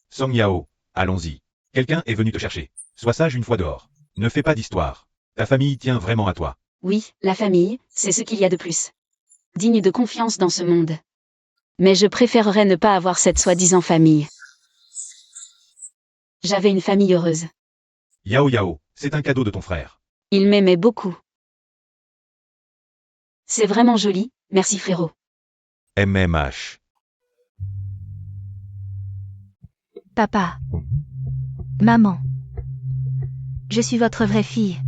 Song Yao, allons-y. Quelqu'un est venu te chercher. Sois sage une fois dehors. Ne fais pas d'histoire. Ta famille tient vraiment à toi. Oui, la famille, c'est ce qu'il y a de plus digne de confiance dans ce monde. Mais je préférerais ne pas avoir cette soi-disant famille. J'avais une famille heureuse. Yao Yao, c'est un cadeau de ton frère. Il m'aimait beaucoup. C'est vraiment joli, merci frérot. MMH. Papa. Maman. Je suis votre vraie fille.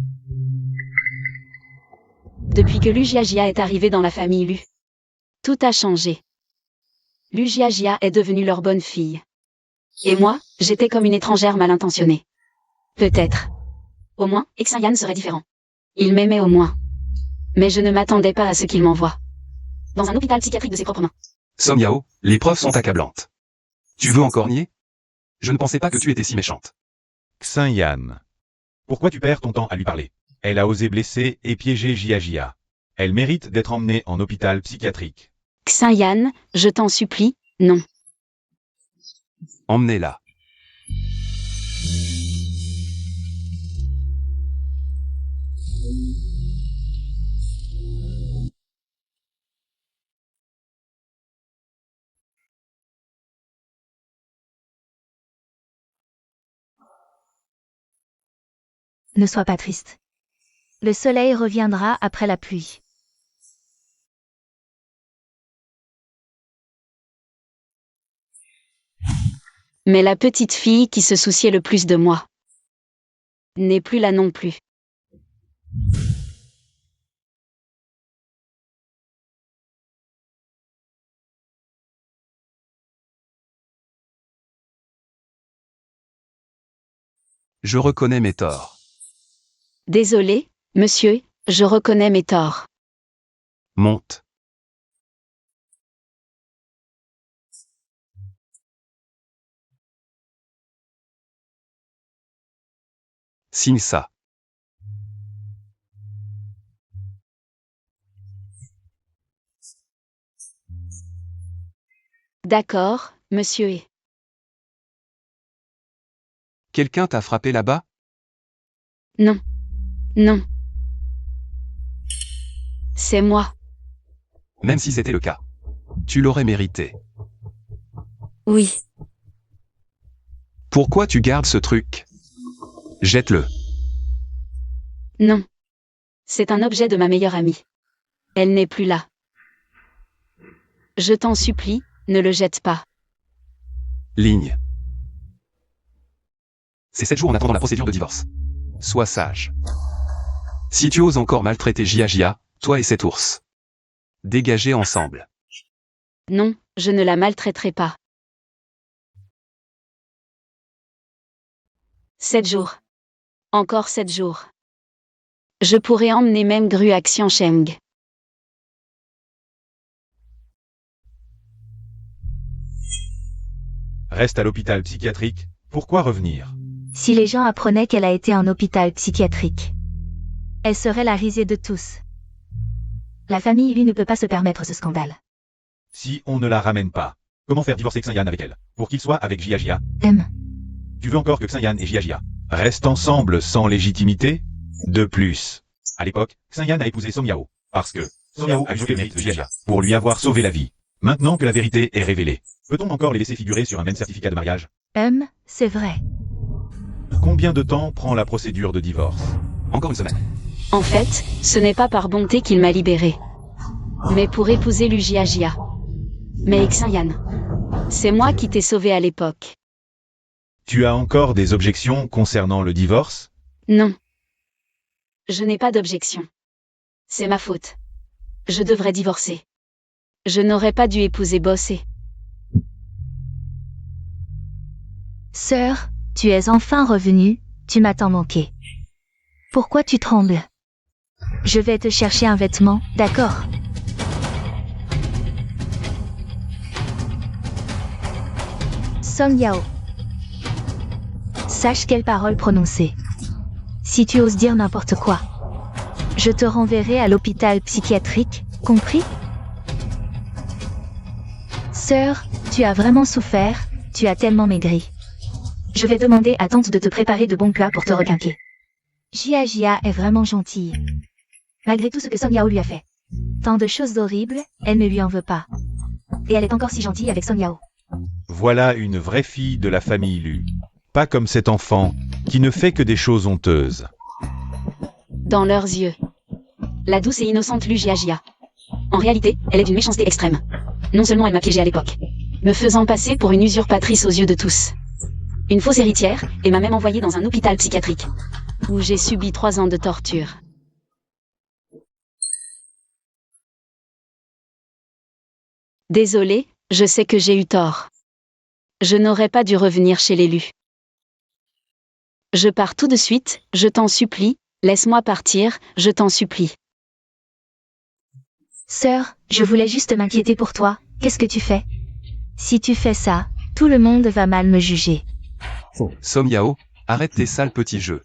Depuis que Lu Jiajia est arrivé dans la famille Lu, tout a changé. Lu Jiajia est devenue leur bonne fille. Et moi, j'étais comme une étrangère mal intentionnée. Peut-être. Au moins, Xinyan serait différent. Il m'aimait au moins. Mais je ne m'attendais pas à ce qu'il m'envoie dans un hôpital psychiatrique de ses propres mains. Song Yao, les preuves sont accablantes. Tu veux encore nier? Je ne pensais pas que tu étais si méchante. Xinyan. Pourquoi tu perds ton temps à lui parler? Elle a osé blesser et piéger Jiajia. Elle mérite d'être emmenée en hôpital psychiatrique. Xinyan, je t'en supplie, non. Emmenez-la. Ne sois pas triste. Le soleil reviendra après la pluie. Mais la petite fille qui se souciait le plus de moi n'est plus là non plus. Je reconnais mes torts. Désolé, monsieur, je reconnais mes torts. Monte. Signe ça. D'accord, monsieur et... Quelqu'un t'a frappé là-bas? Non. Non. C'est moi. Même si c'était le cas. Tu l'aurais mérité. Oui. Pourquoi tu gardes ce truc? Jette-le. Non. C'est un objet de ma meilleure amie. Elle n'est plus là. Je t'en supplie, ne le jette pas. Ligne. C'est 7 jours en attendant la procédure de divorce. Sois sage. Si tu oses encore maltraiter Jiajia, toi et cet ours. Dégagez ensemble. Non, je ne la maltraiterai pas. 7 jours. Encore 7 jours. Je pourrais emmener même Gru à Xiansheng. Reste à l'hôpital psychiatrique. Pourquoi revenir? Si les gens apprenaient qu'elle a été en hôpital psychiatrique, elle serait la risée de tous. La famille, lui, ne peut pas se permettre ce scandale. Si on ne la ramène pas, comment faire divorcer Xinyan avec elle? Pour qu'il soit avec Jiajia? Tu veux encore que Xinyan et Jiajia restent ensemble sans légitimité? De plus, à l'époque, Xinyan a épousé Song Yao, parce que Song Yao a joué le mérite de Jiajia, pour lui avoir sauvé la vie. Maintenant que la vérité est révélée, peut-on encore les laisser figurer sur un même certificat de mariage? C'est vrai. Combien de temps prend la procédure de divorce? Encore une semaine. En fait, ce n'est pas par bonté qu'il m'a libérée, mais pour épouser Lu Jiajia. Mais Xinyan, c'est moi qui t'ai sauvé à l'époque. Tu as encore des objections concernant le divorce? Non. Je n'ai pas d'objection. C'est ma faute. Je devrais divorcer. Je n'aurais pas dû épouser Bossé. Sœur, tu es enfin revenue, tu m'as tant manqué. Pourquoi tu trembles? Je vais te chercher un vêtement, d'accord? Song Yao. Sache quelles paroles prononcer. Si tu oses dire n'importe quoi, je te renverrai à l'hôpital psychiatrique, compris? Sœur, tu as vraiment souffert, tu as tellement maigri. Je vais demander à tante de te préparer de bons plats pour te requinquer. Jia est vraiment gentille. Malgré tout ce que Son Yao lui a fait. Tant de choses horribles, elle ne lui en veut pas. Et elle est encore si gentille avec Son Yao. Voilà une vraie fille de la famille Lu. Pas comme cet enfant, qui ne fait que des choses honteuses. Dans leurs yeux. La douce et innocente Lu Jiajia. En réalité, elle est d'une méchanceté extrême. Non seulement elle m'a piégée à l'époque, me faisant passer pour une usurpatrice aux yeux de tous. Une fausse héritière, et m'a même envoyée dans un hôpital psychiatrique, où j'ai subi 3 ans de torture. Désolée, je sais que j'ai eu tort. Je n'aurais pas dû revenir chez l'élu. Je pars tout de suite, je t'en supplie, laisse-moi partir, je t'en supplie. Sœur, je voulais juste m'inquiéter pour toi, qu'est-ce que tu fais? Si tu fais ça, tout le monde va mal me juger. Som Yao, arrête tes sales petits jeux.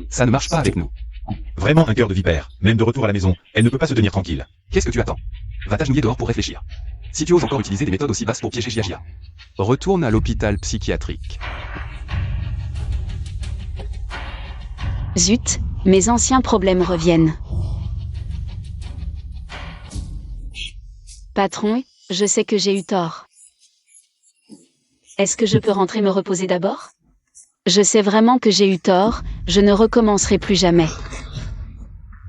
Ça ne marche pas avec nous. Vraiment un cœur de vipère, même de retour à la maison, elle ne peut pas se tenir tranquille. Qu'est-ce que tu attends? Va t'agenouiller dehors pour réfléchir. Si tu oses encore utiliser des méthodes aussi basses pour piéger Jiajia. Retourne à l'hôpital psychiatrique. Zut, mes anciens problèmes reviennent. Patron, je sais que j'ai eu tort. Est-ce que je peux rentrer me reposer d'abord? Je sais vraiment que j'ai eu tort, je ne recommencerai plus jamais.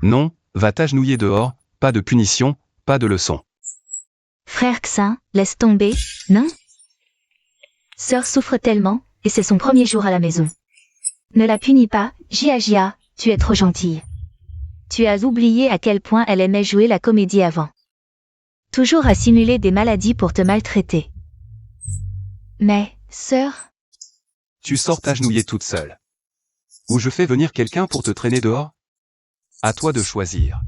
Non, va t'agenouiller dehors, pas de punition, pas de leçon. Frère Xin, laisse tomber, non? Sœur souffre tellement, et c'est son premier jour à la maison. Ne la punis pas, Jia, tu es trop gentille. Tu as oublié à quel point elle aimait jouer la comédie avant. Toujours à simuler des maladies pour te maltraiter. Mais, sœur? Tu sors t'agenouiller toute seule. Ou je fais venir quelqu'un pour te traîner dehors? À toi de choisir.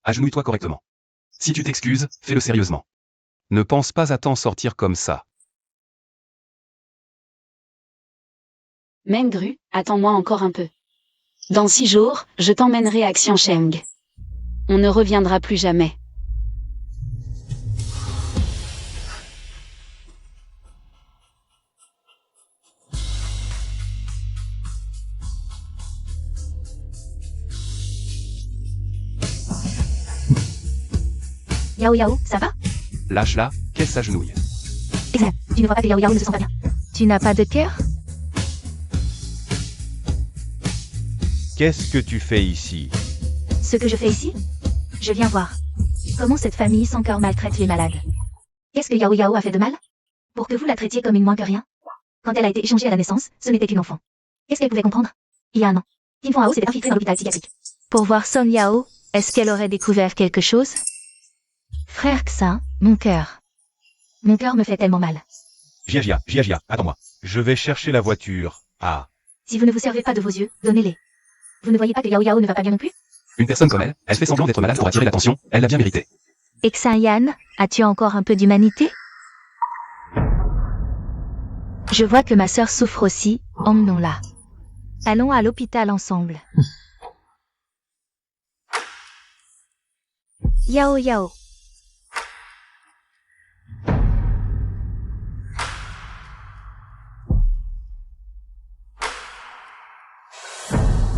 Agenouille-toi correctement. Si tu t'excuses, fais-le sérieusement. Ne pense pas à t'en sortir comme ça. Mengru, attends-moi encore un peu. Dans 6 jours, je t'emmènerai à Xiansheng. On ne reviendra plus jamais. Yao, ça va? Lâche-la, qu'elle s'agenouille. Exact, tu ne vois pas que Yao ne se sent pas bien. Tu n'as pas de cœur? Qu'est-ce que tu fais ici? Ce que je fais ici? Je viens voir. Comment cette famille sans cœur maltraite les malades. Qu'est-ce que Yao a fait de mal? Pour que vous la traitiez comme une moins que rien? Quand elle a été échangée à la naissance, ce n'était qu'une enfant. Qu'est-ce qu'elle pouvait comprendre? Il y a un an, Tim Fong Hao s'était infiltré dans l'hôpital psychiatrique. Pour voir Son Yao, est-ce qu'elle aurait découvert quelque chose? Frère Xin, mon cœur. Mon cœur me fait tellement mal. Jiajia, attends-moi. Je vais chercher la voiture. Ah. Si vous ne vous servez pas de vos yeux, donnez-les. Vous ne voyez pas que Yao ne va pas bien non plus? Une personne comme elle fait semblant d'être malade pour attirer l'attention, elle l'a bien mérité. Et Xin Yan, as-tu encore un peu d'humanité? Je vois que ma sœur souffre aussi, emmenons-la. Allons à l'hôpital ensemble. Yao.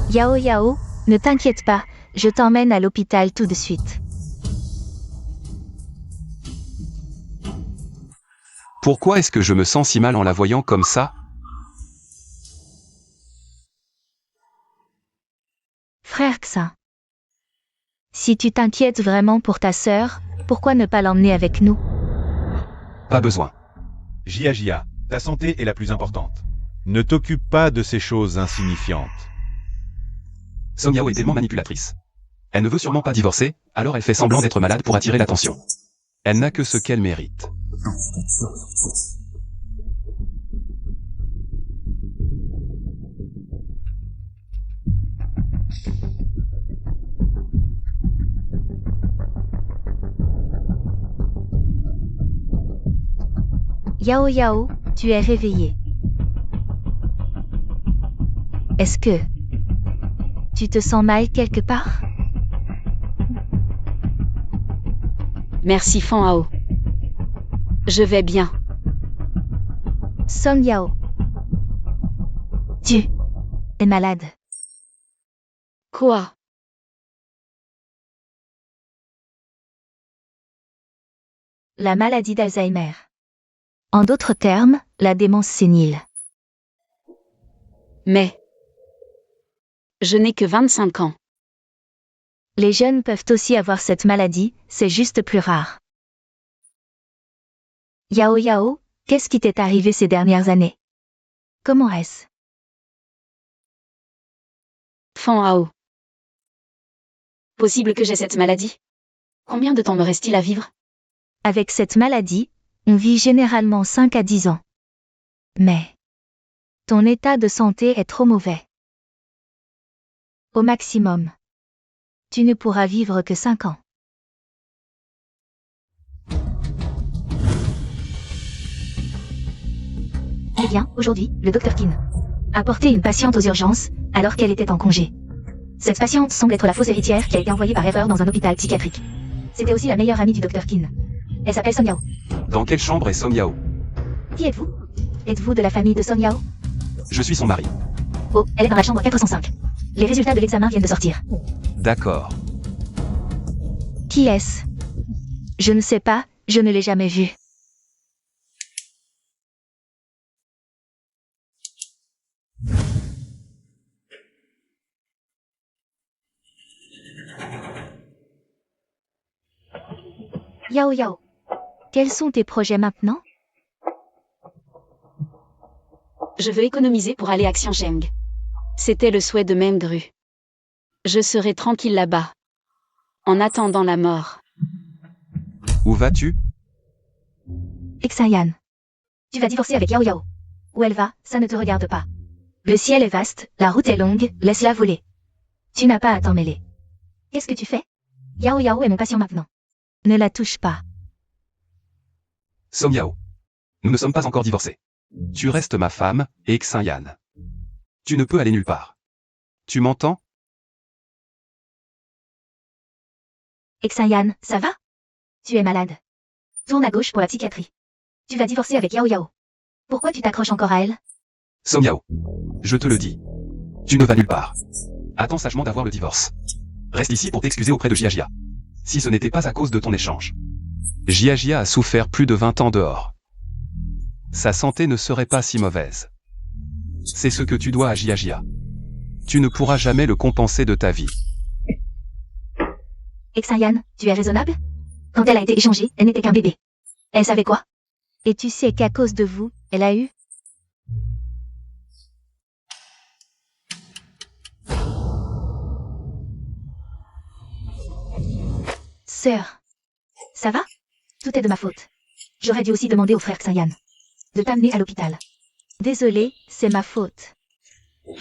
Yao, ne t'inquiète pas, je t'emmène à l'hôpital tout de suite. Pourquoi est-ce que je me sens si mal en la voyant comme ça? Frère Xin. Si tu t'inquiètes vraiment pour ta sœur, pourquoi ne pas l'emmener avec nous? Pas besoin. Jiajia, ta santé est la plus importante. Ne t'occupe pas de ces choses insignifiantes. Son Yao est tellement manipulatrice. Elle ne veut sûrement pas divorcer, alors elle fait semblant d'être malade pour attirer l'attention. Elle n'a que ce qu'elle mérite. Yao Yao, tu es réveillé. Est-ce que tu te sens mal quelque part? Merci Fan Hao. Je vais bien. Song Yao. Tu es malade. Quoi? La maladie d'Alzheimer. En d'autres termes, la démence sénile. Mais je n'ai que 25 ans. Les jeunes peuvent aussi avoir cette maladie, c'est juste plus rare. Yao Yao, qu'est-ce qui t'est arrivé ces dernières années? Comment est-ce? Fan Hao. Possible que j'ai cette maladie? Combien de temps me reste-t-il à vivre? Avec cette maladie, on vit généralement 5 à 10 ans. Mais ton état de santé est trop mauvais. Au maximum, tu ne pourras vivre que 5 ans. Eh bien, aujourd'hui, le Dr Kin a porté une patiente aux urgences, alors qu'elle était en congé. Cette patiente semble être la fausse héritière qui a été envoyée par erreur dans un hôpital psychiatrique. C'était aussi la meilleure amie du Dr Kin. Elle s'appelle Song Yao. Dans quelle chambre est Song Yao? Qui êtes-vous? Êtes-vous de la famille de Song Yao? Je suis son mari. Oh, elle est dans la chambre 405. Les résultats de l'examen viennent de sortir. D'accord. Qui est-ce? Je ne sais pas, je ne l'ai jamais vu. Yao Yao, quels sont tes projets maintenant? Je veux économiser pour aller à Xiancheng. C'était le souhait de Meng Gru. Je serai tranquille là-bas. En attendant la mort. Où vas-tu? Xinyan. Tu vas divorcer avec Yao Yao. Où elle va, ça ne te regarde pas. Le ciel est vaste, la route est longue, laisse-la voler. Tu n'as pas à t'en mêler. Qu'est-ce que tu fais? Yao Yao est mon patient maintenant. Ne la touche pas. Song Yao. Nous ne sommes pas encore divorcés. Tu restes ma femme, et Xinyan. Tu ne peux aller nulle part. Tu m'entends? Xinyan, ça va? Tu es malade. Tourne à gauche pour la psychiatrie. Tu vas divorcer avec Yao Yao. Pourquoi tu t'accroches encore à elle? Song Yao. Je te le dis. Tu ne vas nulle part. Attends sagement d'avoir le divorce. Reste ici pour t'excuser auprès de Jiajia. Si ce n'était pas à cause de ton échange. Jiajia a souffert plus de 20 ans dehors. Sa santé ne serait pas si mauvaise. C'est ce que tu dois à Jiajia. Tu ne pourras jamais le compenser de ta vie. Xinyan, tu es raisonnable? Quand elle a été échangée, elle n'était qu'un bébé. Elle savait quoi? Et tu sais qu'à cause de vous, elle a eu? Sœur. Ça va? Tout est de ma faute. J'aurais dû aussi demander au frère Xinyan de t'amener à l'hôpital. Désolé, c'est ma faute.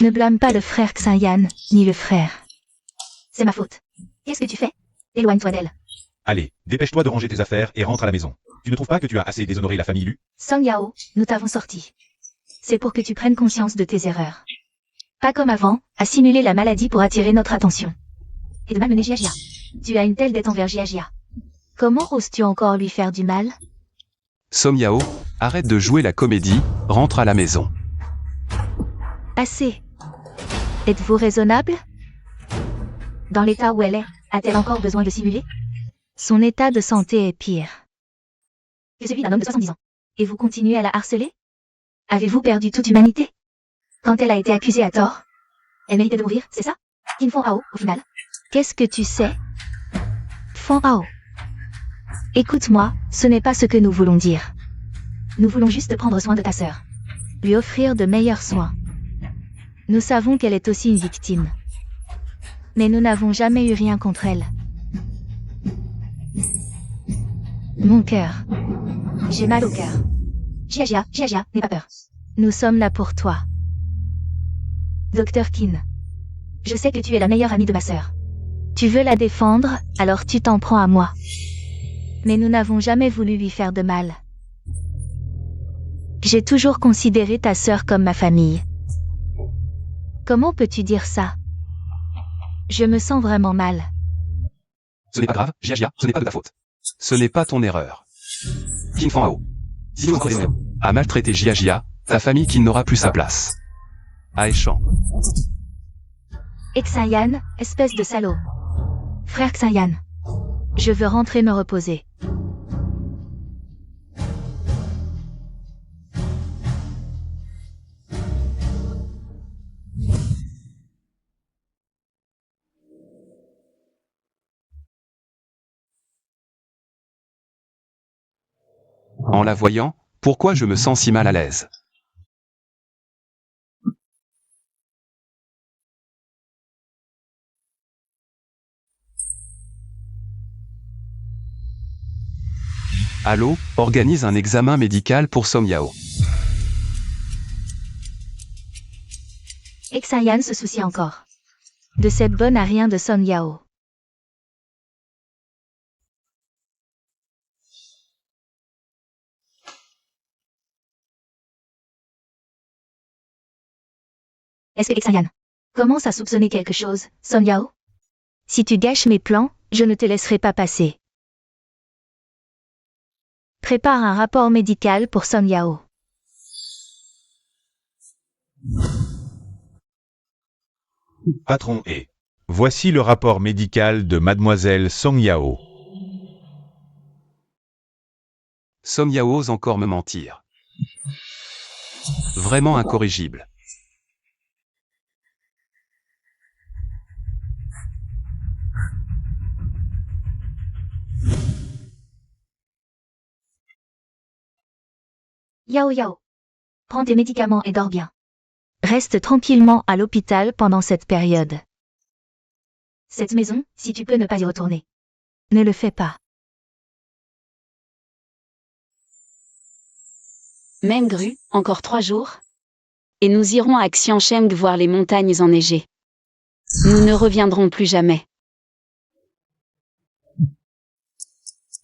Ne blâme pas le frère Xinyan, ni le frère. C'est ma faute. Qu'est-ce que tu fais? Éloigne-toi d'elle. Allez, dépêche-toi de ranger tes affaires et rentre à la maison. Tu ne trouves pas que tu as assez déshonoré la famille Lu? Song Yao, nous t'avons sorti. C'est pour que tu prennes conscience de tes erreurs. Pas comme avant, à simuler la maladie pour attirer notre attention. Et de malmener Jiajia. Tu as une telle dette envers Jiajia. Comment oses-tu encore lui faire du mal? Song Yao, arrête de jouer la comédie, rentre à la maison. Assez. Êtes-vous raisonnable? Dans l'état où elle est, a-t-elle encore besoin de simuler? Son état de santé est pire que celui d'un homme de 70 ans. Et vous continuez à la harceler? Avez-vous perdu toute humanité? Quand elle a été accusée à tort, elle méritait de mourir, c'est ça? Qin Fan Hao, au final. Qu'est-ce que tu sais? Fan Hao. Écoute-moi, ce n'est pas ce que nous voulons dire. Nous voulons juste prendre soin de ta sœur. Lui offrir de meilleurs soins. Nous savons qu'elle est aussi une victime. Mais nous n'avons jamais eu rien contre elle. Mon cœur. J'ai mal au cœur. Jiajia, n'aie pas peur. Nous sommes là pour toi. Dr Kin. Je sais que tu es la meilleure amie de ma sœur. Tu veux la défendre, alors tu t'en prends à moi. Mais nous n'avons jamais voulu lui faire de mal. J'ai toujours considéré ta sœur comme ma famille. Comment peux-tu dire ça? Je me sens vraiment mal. Ce n'est pas grave, Jiajia, ce n'est pas de ta faute. Ce n'est pas ton erreur. King Fan Hao. Si tu a maltraité Jiajia, ta famille qui n'aura plus sa place. Aechan. Xinyan, espèce de salaud. Frère Xinyan. Je veux rentrer me reposer. En la voyant, pourquoi je me sens si mal à l'aise? Allô, organise un examen médical pour Song Yao. Xinyan se soucie encore. De cette bonne à rien de Song Yao. Est-ce que Xinyan commence à soupçonner quelque chose, Song Yao? Si tu gâches mes plans, je ne te laisserai pas passer. Prépare un rapport médical pour Song Yao. Patron et. Voici le rapport médical de Mademoiselle Song Yao. Song Yao ose encore me mentir. Vraiment incorrigible. Yao Yao. Prends tes médicaments et dors bien. Reste tranquillement à l'hôpital pendant cette période. Cette maison, si tu peux ne pas y retourner. Ne le fais pas. Même grue, encore 3 jours. Et nous irons à Xiansheng voir les montagnes enneigées. Nous ne reviendrons plus jamais.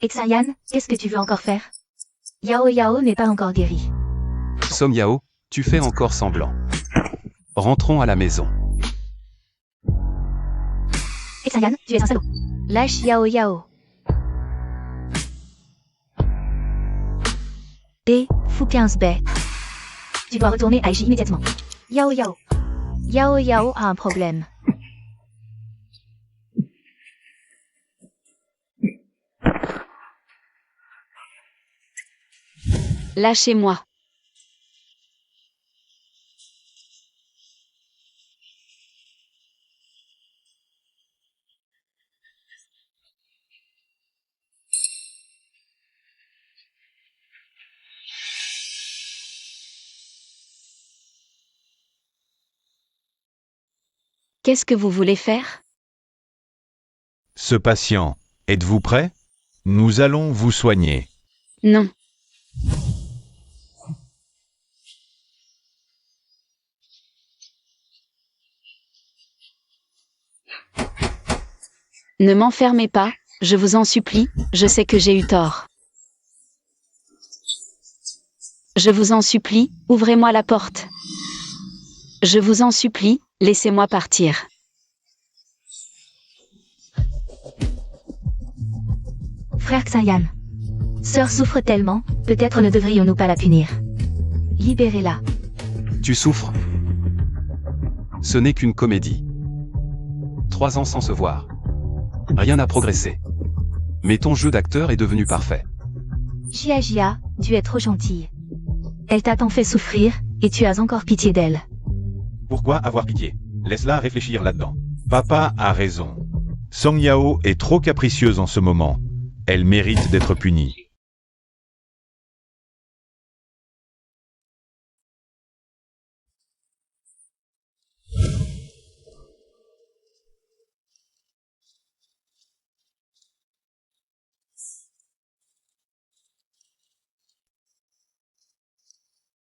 Xinyan, qu'est-ce que tu veux encore faire? Yao Yao n'est pas encore guéri. Song Yao, tu fais encore semblant. Rentrons à la maison. Xinyan, tu es un salaud. Lâche Yao Yao. B. Fou 15 B. Tu dois retourner à Aiji immédiatement. Yao Yao. Yao Yao a un problème. Lâchez-moi. Qu'est-ce que vous voulez faire? Ce patient, êtes-vous prêt? Nous allons vous soigner. Non. Ne m'enfermez pas, je vous en supplie, je sais que j'ai eu tort. Je vous en supplie, ouvrez-moi la porte. Je vous en supplie, laissez-moi partir. Frère Xinyan. Sœur souffre tellement, peut-être ne devrions-nous pas la punir. Libérez-la. Tu souffres. Ce n'est qu'une comédie. 3 ans sans se voir. Rien n'a progressé. Mais ton jeu d'acteur est devenu parfait. Jiajia, tu es trop gentille. Elle t'a tant fait souffrir, et tu as encore pitié d'elle. Pourquoi avoir pitié? Laisse-la réfléchir là-dedans. Papa a raison. Song Yao est trop capricieuse en ce moment. Elle mérite d'être punie.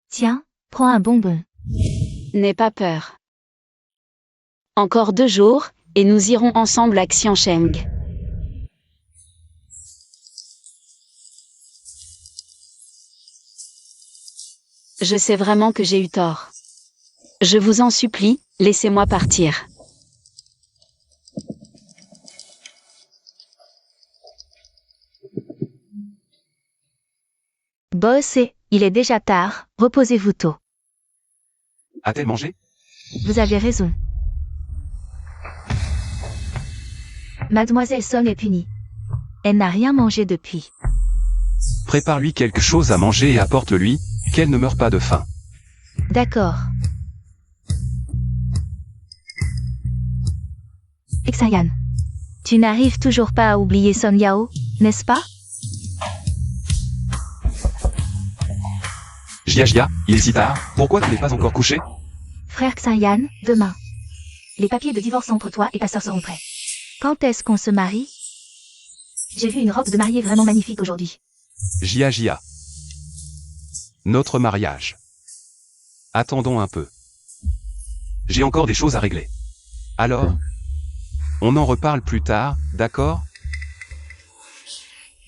Tiens, prends un bonbon. N'aie pas peur. Encore 2 jours, et nous irons ensemble à Xiansheng. Je sais vraiment que j'ai eu tort. Je vous en supplie, laissez-moi partir. Boss, il est déjà tard, reposez-vous tôt. A-t-elle mangé? Vous avez raison. Mademoiselle Song est punie. Elle n'a rien mangé depuis. Prépare-lui quelque chose à manger et apporte-lui, qu'elle ne meure pas de faim. D'accord. Xinyan. Tu n'arrives toujours pas à oublier Song Yao, n'est-ce pas? Jia, il est si tard, pourquoi tu n'es pas encore couché? Frère Xinyan, demain. Les papiers de divorce entre toi et ta sœur seront prêts. Quand est-ce qu'on se marie? J'ai vu une robe de mariée vraiment magnifique aujourd'hui. Jia. Notre mariage. Attendons un peu. J'ai encore des choses à régler. Alors, on en reparle plus tard, d'accord?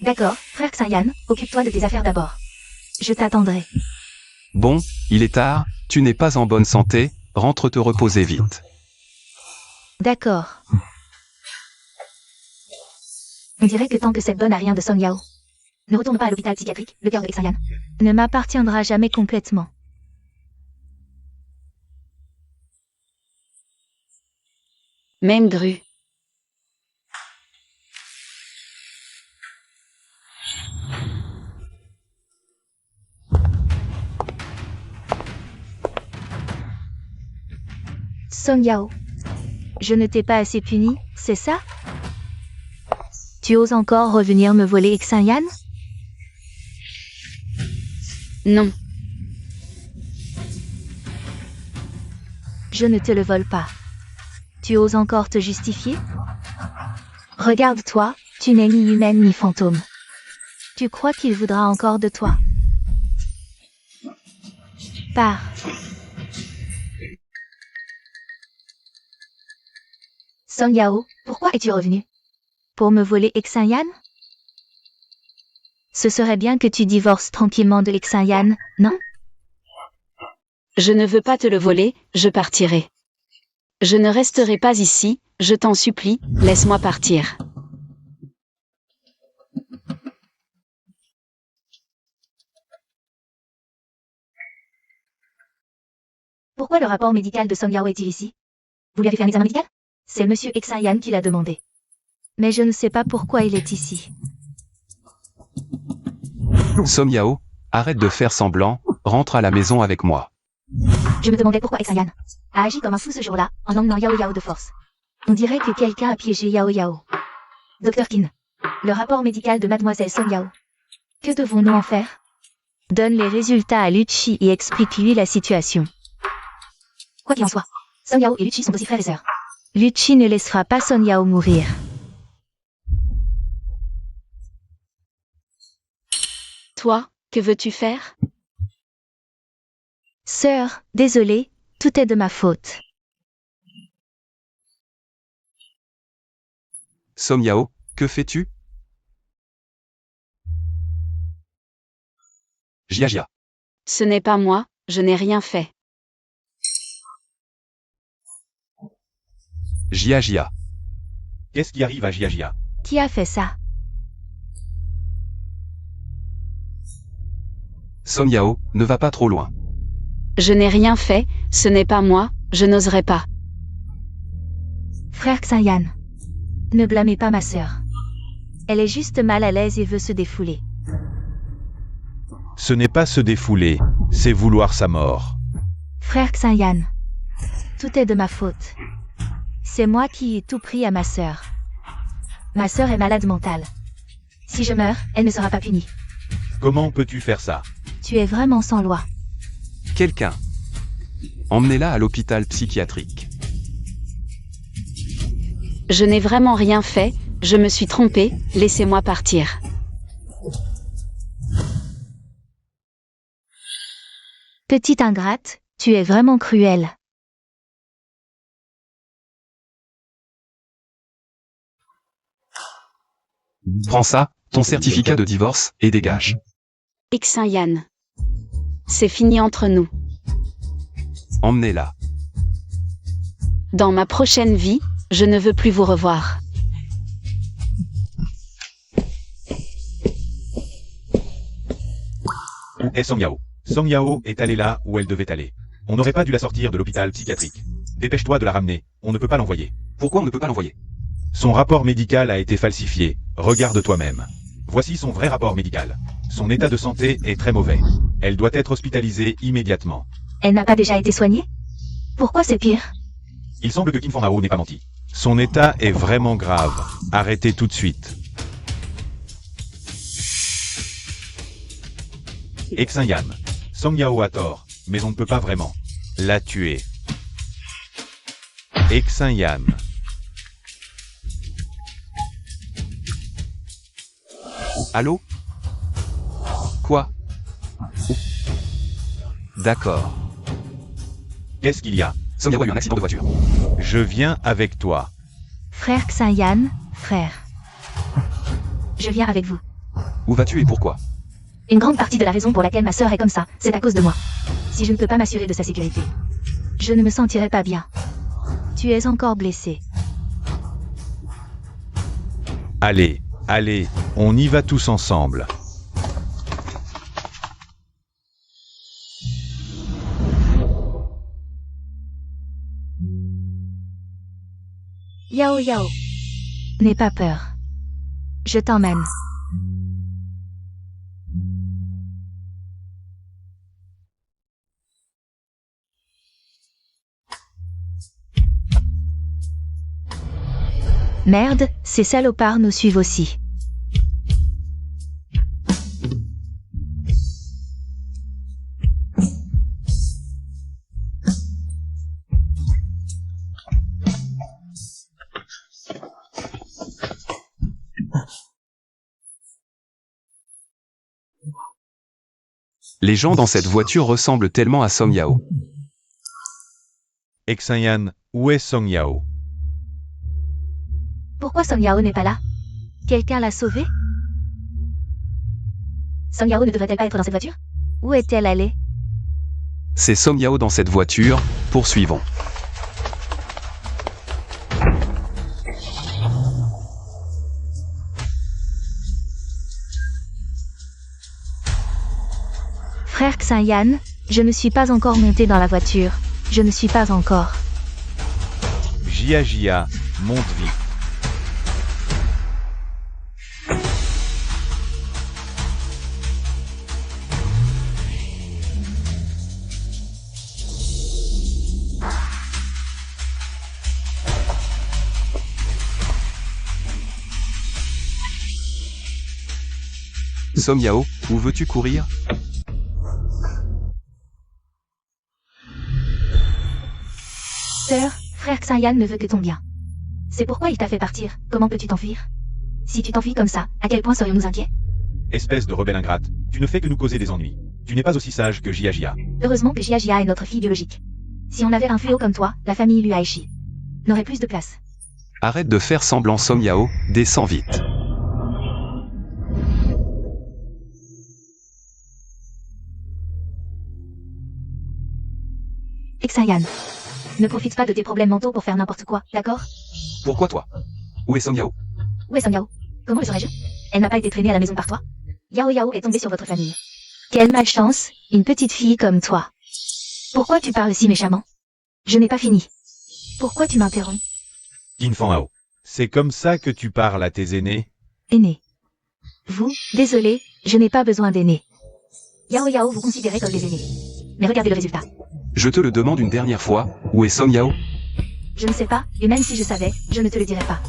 D'accord, frère Xinyan, occupe-toi de tes affaires d'abord. Je t'attendrai. Bon, il est tard, tu n'es pas en bonne santé, rentre te reposer vite. D'accord. On dirait que tant que cette bonne n'a rien de Song Yao. Ne retourne pas à l'hôpital psychiatrique, le cœur de Xinyan ne m'appartiendra jamais complètement. Même Gru. Song Yao. Je ne t'ai pas assez puni, c'est ça? Tu oses encore revenir me voler Xinyan? Non. Je ne te le vole pas. Tu oses encore te justifier? Regarde-toi, tu n'es ni humaine ni fantôme. Tu crois qu'il voudra encore de toi? Pars. Song Yao, pourquoi es-tu revenu? Pour me voler Xinyan? Ce serait bien que tu divorces tranquillement de Xinyan, non? Je ne veux pas te le voler, je partirai. Je ne resterai pas ici, je t'en supplie, laisse-moi partir. Pourquoi le rapport médical de Song Yao est-il ici? Vous lui avez fait un examen médical? C'est monsieur Xinyan qui l'a demandé. Mais je ne sais pas pourquoi il est ici. Song Yao, arrête de faire semblant, rentre à la maison avec moi. Je me demandais pourquoi Xinyan a agi comme un fou ce jour-là, en emmenant Yao Yao de force. On dirait que quelqu'un a piégé Yao Yao. Dr Qin, le rapport médical de mademoiselle Song Yao. Que devons-nous en faire? Donne les résultats à Lucci et explique-lui la situation. Quoi qu'il en soit, Song Yao et Lucci sont aussi frères et sœurs. Lucci ne laissera pas Song Yao mourir. Toi, que veux-tu faire? Sœur, désolée, tout est de ma faute. Song Yao, que fais-tu? Jia. Ce n'est pas moi, je n'ai rien fait. Jia. Qu'est-ce qui arrive à Jia? Qui a fait ça? Song Yao, ne va pas trop loin. Je n'ai rien fait, ce n'est pas moi, je n'oserais pas. Frère Xinyan, ne blâmez pas ma sœur. Elle est juste mal à l'aise et veut se défouler. Ce n'est pas se défouler, c'est vouloir sa mort. Frère Xinyan, tout est de ma faute. C'est moi qui ai tout pris à ma sœur. Ma sœur est malade mentale. Si je meurs, elle ne sera pas punie. Comment peux-tu faire ça? Tu es vraiment sans loi. Quelqu'un. Emmenez-la à l'hôpital psychiatrique. Je n'ai vraiment rien fait, je me suis trompée, laissez-moi partir. Petite ingrate, tu es vraiment cruelle. Prends ça, ton certificat de divorce, et dégage. Xinyan. c'est fini entre nous. Emmenez-la. Dans ma prochaine vie, je ne veux plus vous revoir. Où est Song Yao? Song Yao est allée là où elle devait aller. On n'aurait pas dû la sortir de l'hôpital psychiatrique. Dépêche-toi de la ramener, on ne peut pas l'envoyer. Pourquoi on ne peut pas l'envoyer? Son rapport médical a été falsifié, regarde toi-même. Voici son vrai rapport médical. Son état de santé est très mauvais. Elle doit être hospitalisée immédiatement. Elle n'a pas déjà été soignée? Pourquoi c'est pire? Il semble que Kim Fan-hao n'ait pas menti. Son état est vraiment grave. Arrêtez tout de suite. Exin-yan. Song Yao a tort, mais on ne peut pas vraiment la tuer. Exin-yan. Allô? Quoi? D'accord. Qu'est-ce qu'il y a? Song Yao a eu un accident de voiture. Je viens avec toi. Frère Xinyan, frère. Je viens avec vous. Où vas-tu et pourquoi? Une grande partie de la raison pour laquelle ma sœur est comme ça, c'est à cause de moi. Si je ne peux pas m'assurer de sa sécurité, je ne me sentirai pas bien. Tu es encore blessé. Allez, allez, on y va tous ensemble. Yao Yao. N'aie pas peur. Je t'emmène. Merde, ces salopards nous suivent aussi. Les gens dans cette voiture ressemblent tellement à Song Yao. Exin-yan, où est Song Yao? Pourquoi Song Yao n'est pas là? Quelqu'un l'a sauvée? Song Yao ne devrait-elle pas être dans cette voiture? Où est-elle allée? C'est Song Yao dans cette voiture, poursuivons. Frère Xinyan, je ne suis pas encore monté dans la voiture. Je ne suis pas encore. Jia, monte vite. Song Yao, où veux-tu courir? Sœur, frère Xinyan ne veut que ton bien. C'est pourquoi il t'a fait partir. Comment peux-tu t'enfuir? Si tu t'enfuis comme ça, à quel point serions-nous inquiets? Espèce de rebelle ingrate, tu ne fais que nous causer des ennuis. Tu n'es pas aussi sage que Jia. Heureusement que Jia est notre fille biologique. Si on avait un fléau comme toi, la famille Luaishi n'aurait plus de place. Arrête de faire semblant Song Yao, descends vite. Xinyan, ne profite pas de tes problèmes mentaux pour faire n'importe quoi, d'accord? Pourquoi toi? Où est Song Yao? Où est Song Yao? Comment le saurais-je? Elle n'a pas été traînée à la maison par toi. Yao Yao est tombée sur votre famille. Quelle malchance, une petite fille comme toi. Pourquoi tu parles si méchamment? Je n'ai pas fini. Pourquoi tu m'interromps? Kim Fan-hao, c'est comme ça que tu parles à tes aînés? Aîné. Vous, désolé, je n'ai pas besoin d'aînés. Yao Yao vous considérez comme des aînés. Mais regardez le résultat. Je te le demande une dernière fois, où est Song Yao? Je ne sais pas, et même si je savais, je ne te le dirais pas.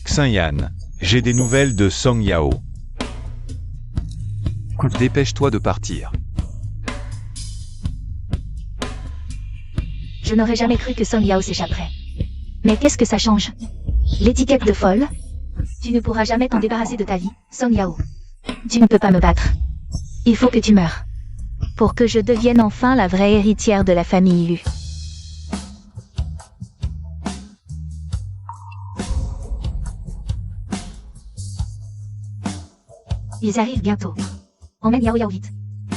Xinyan, j'ai des nouvelles de Song Yao. Dépêche-toi de partir. Je n'aurais jamais cru que Song Yao s'échapperait. Mais qu'est-ce que ça change? L'étiquette de folle? Tu ne pourras jamais t'en débarrasser de ta vie, Song Yao. Tu ne peux pas me battre. Il faut que tu meures. Pour que je devienne enfin la vraie héritière de la famille Lu. Ils arrivent bientôt. Emmène Yao Yao vite.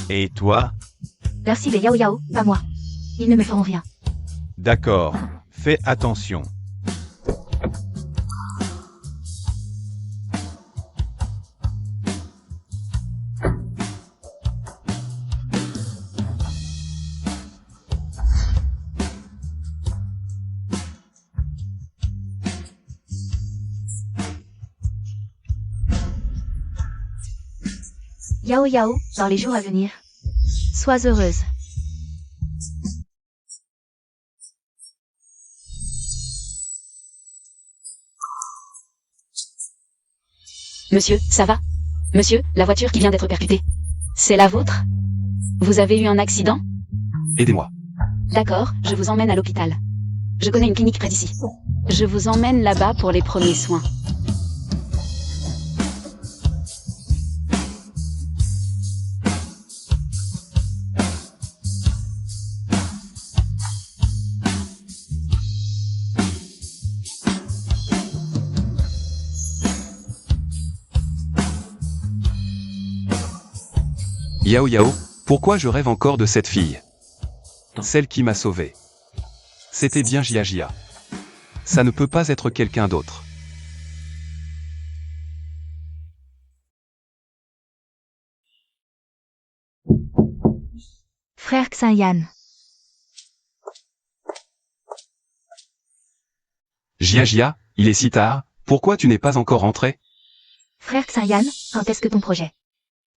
Et toi? Leur cible est Yao Yao, pas moi. Ils ne me feront rien. D'accord. Fais attention. Yao Yao, dans les jours à venir. Sois heureuse. Monsieur, ça va? Monsieur, la voiture qui vient d'être percutée. C'est la vôtre? Vous avez eu un accident? Aidez-moi. D'accord, je vous emmène à l'hôpital. Je connais une clinique près d'ici. Je vous emmène là-bas pour les premiers soins. Yao Yao, pourquoi je rêve encore de cette fille? Celle qui m'a sauvé. C'était bien Jia. Ça ne peut pas être quelqu'un d'autre. Frère Xinyan. Jia, il est si tard, pourquoi tu n'es pas encore rentré? Frère Xinyan, quand est-ce que ton projet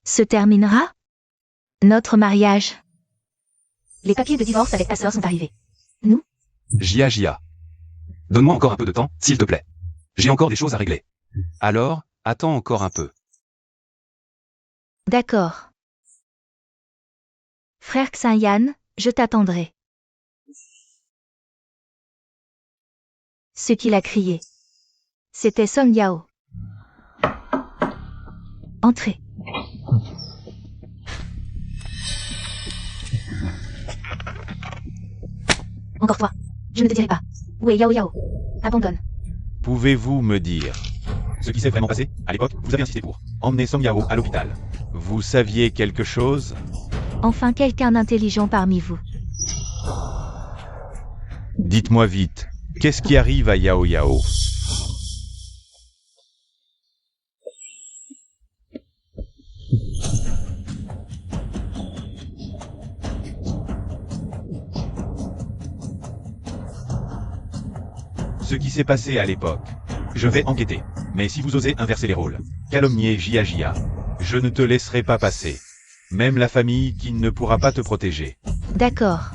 se terminera? Notre mariage. Les papiers de divorce avec ta sœur sont arrivés. Nous? Jia. Donne-moi encore un peu de temps, s'il te plaît. J'ai encore des choses à régler. Alors, attends encore un peu. D'accord. Frère Xinyan, je t'attendrai. Ce qu'il a crié. C'était Song Yao. Entrez. Encore toi. Je ne te dirai pas. Où est Yao Yao? Abandonne. Pouvez-vous me dire ce qui s'est vraiment passé? À l'époque, vous avez insisté pour emmener Song Yao à l'hôpital. Vous saviez quelque chose? Enfin quelqu'un d'intelligent parmi vous. Dites-moi vite, qu'est-ce qui arrive à Yao Yao? Ce qui s'est passé à l'époque. Je vais enquêter. Mais si vous osez inverser les rôles, calomnier Jia, je ne te laisserai pas passer. Même la famille qui ne pourra pas te protéger. D'accord.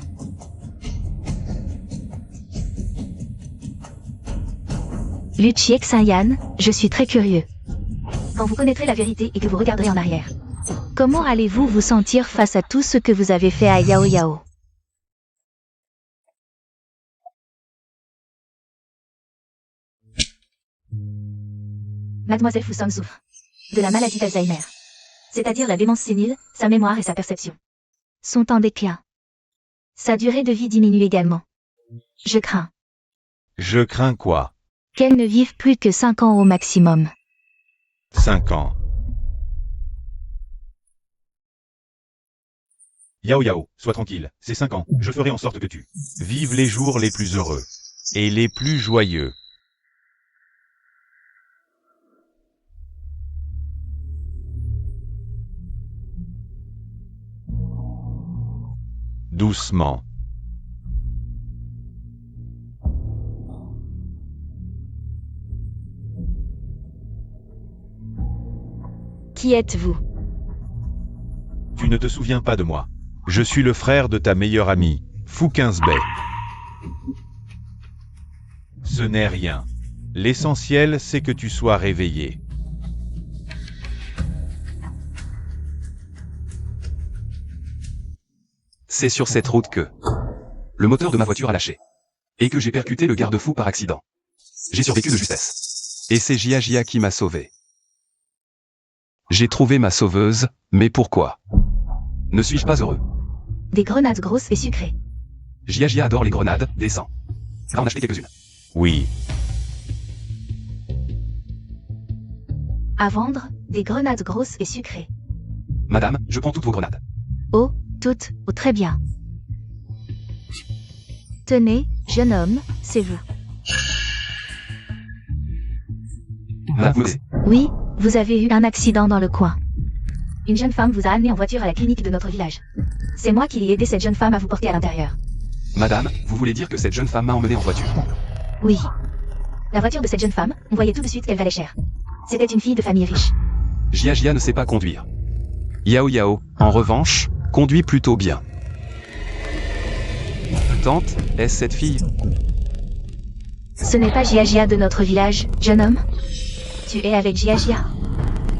Lucie Xinyan, je suis très curieux. Quand vous connaîtrez la vérité et que vous regarderez en arrière. Comment allez-vous vous sentir face à tout ce que vous avez fait à Yao Yao? Mademoiselle Fusang souffre de la maladie d'Alzheimer, c'est-à-dire la démence sénile, sa mémoire et sa perception sont en déclin. Sa durée de vie diminue également. Je crains. Je crains quoi? Qu'elle ne vive plus que 5 ans au maximum. 5 ans. Yao, sois tranquille, c'est 5 ans, je ferai en sorte que tu vives les jours les plus heureux et les plus joyeux. Doucement. Qui êtes-vous? Tu ne te souviens pas de moi. Je suis le frère de ta meilleure amie, Fu Qinsbei. Ce n'est rien. L'essentiel, c'est que tu sois réveillé. C'est sur cette route que le moteur de ma voiture a lâché. Et que j'ai percuté le garde-fou par accident. J'ai survécu de justesse. Et c'est Jia qui m'a sauvé. J'ai trouvé ma sauveuse, mais pourquoi? Ne suis-je pas heureux? Des grenades grosses et sucrées. Jia adore les grenades, descends. Va en acheter quelques-unes. Oui. À vendre, des grenades grosses et sucrées. Madame, je prends toutes vos grenades. Oh, Toutes, oh très bien. Tenez, jeune homme, c'est vous. Mademoiselle. Oui, vous avez eu un accident dans le coin. Une jeune femme vous a amené en voiture à la clinique de notre village. C'est moi qui ai aidé cette jeune femme à vous porter à l'intérieur. Madame, vous voulez dire que cette jeune femme m'a emmené en voiture? Oui. La voiture de cette jeune femme, on voyait tout de suite qu'elle valait cher. C'était une fille de famille riche. Jia ne sait pas conduire. Yao, en revanche, conduit plutôt bien. Tante, est-ce cette fille? Ce n'est pas Jia de notre village, jeune homme. Tu es avec Jia.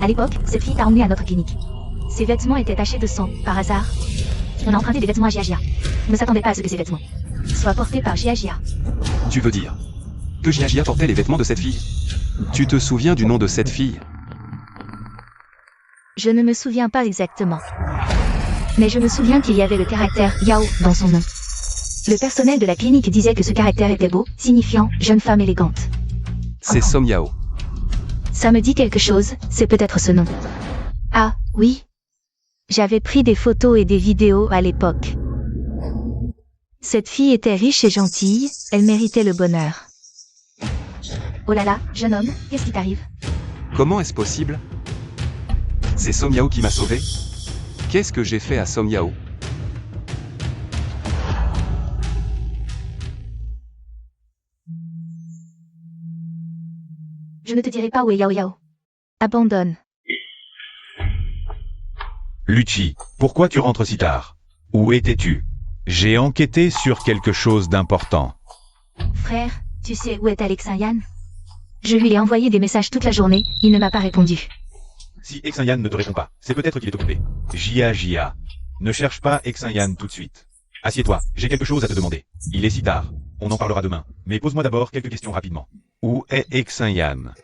À l'époque, cette fille t'a emmené à notre clinique. Ses vêtements étaient tachés de sang, par hasard. On a emprunté des vêtements à Jia. On ne s'attendait pas à ce que ces vêtements soient portés par Jia. Tu veux dire que Jia portait les vêtements de cette fille? Tu te souviens du nom de cette fille? Je ne me souviens pas exactement. Mais je me souviens qu'il y avait le caractère Yao dans son nom. Le personnel de la clinique disait que ce caractère était beau, signifiant jeune femme élégante. C'est Song Yao. Ça me dit quelque chose, c'est peut-être ce nom. Ah, oui. J'avais pris des photos et des vidéos à l'époque. Cette fille était riche et gentille, elle méritait le bonheur. Oh là là, jeune homme, qu'est-ce qui t'arrive? Comment est-ce possible? C'est Song Yao qui m'a sauvé? Qu'est-ce que j'ai fait à Song Yao? Je ne te dirai pas où est Yao. Abandonne. Lucci, pourquoi tu rentres si tard? Où étais-tu? J'ai enquêté sur quelque chose d'important. Frère, tu sais où est Alexin-Yan? Je lui ai envoyé des messages toute la journée, il ne m'a pas répondu. Si Exin-Yan ne te répond pas, c'est peut-être qu'il est occupé. Jia. Ne cherche pas Exin-Yan tout de suite. Assieds-toi, j'ai quelque chose à te demander. Il est si tard. On en parlera demain. Mais pose-moi d'abord quelques questions rapidement. Où est Exin-Yan?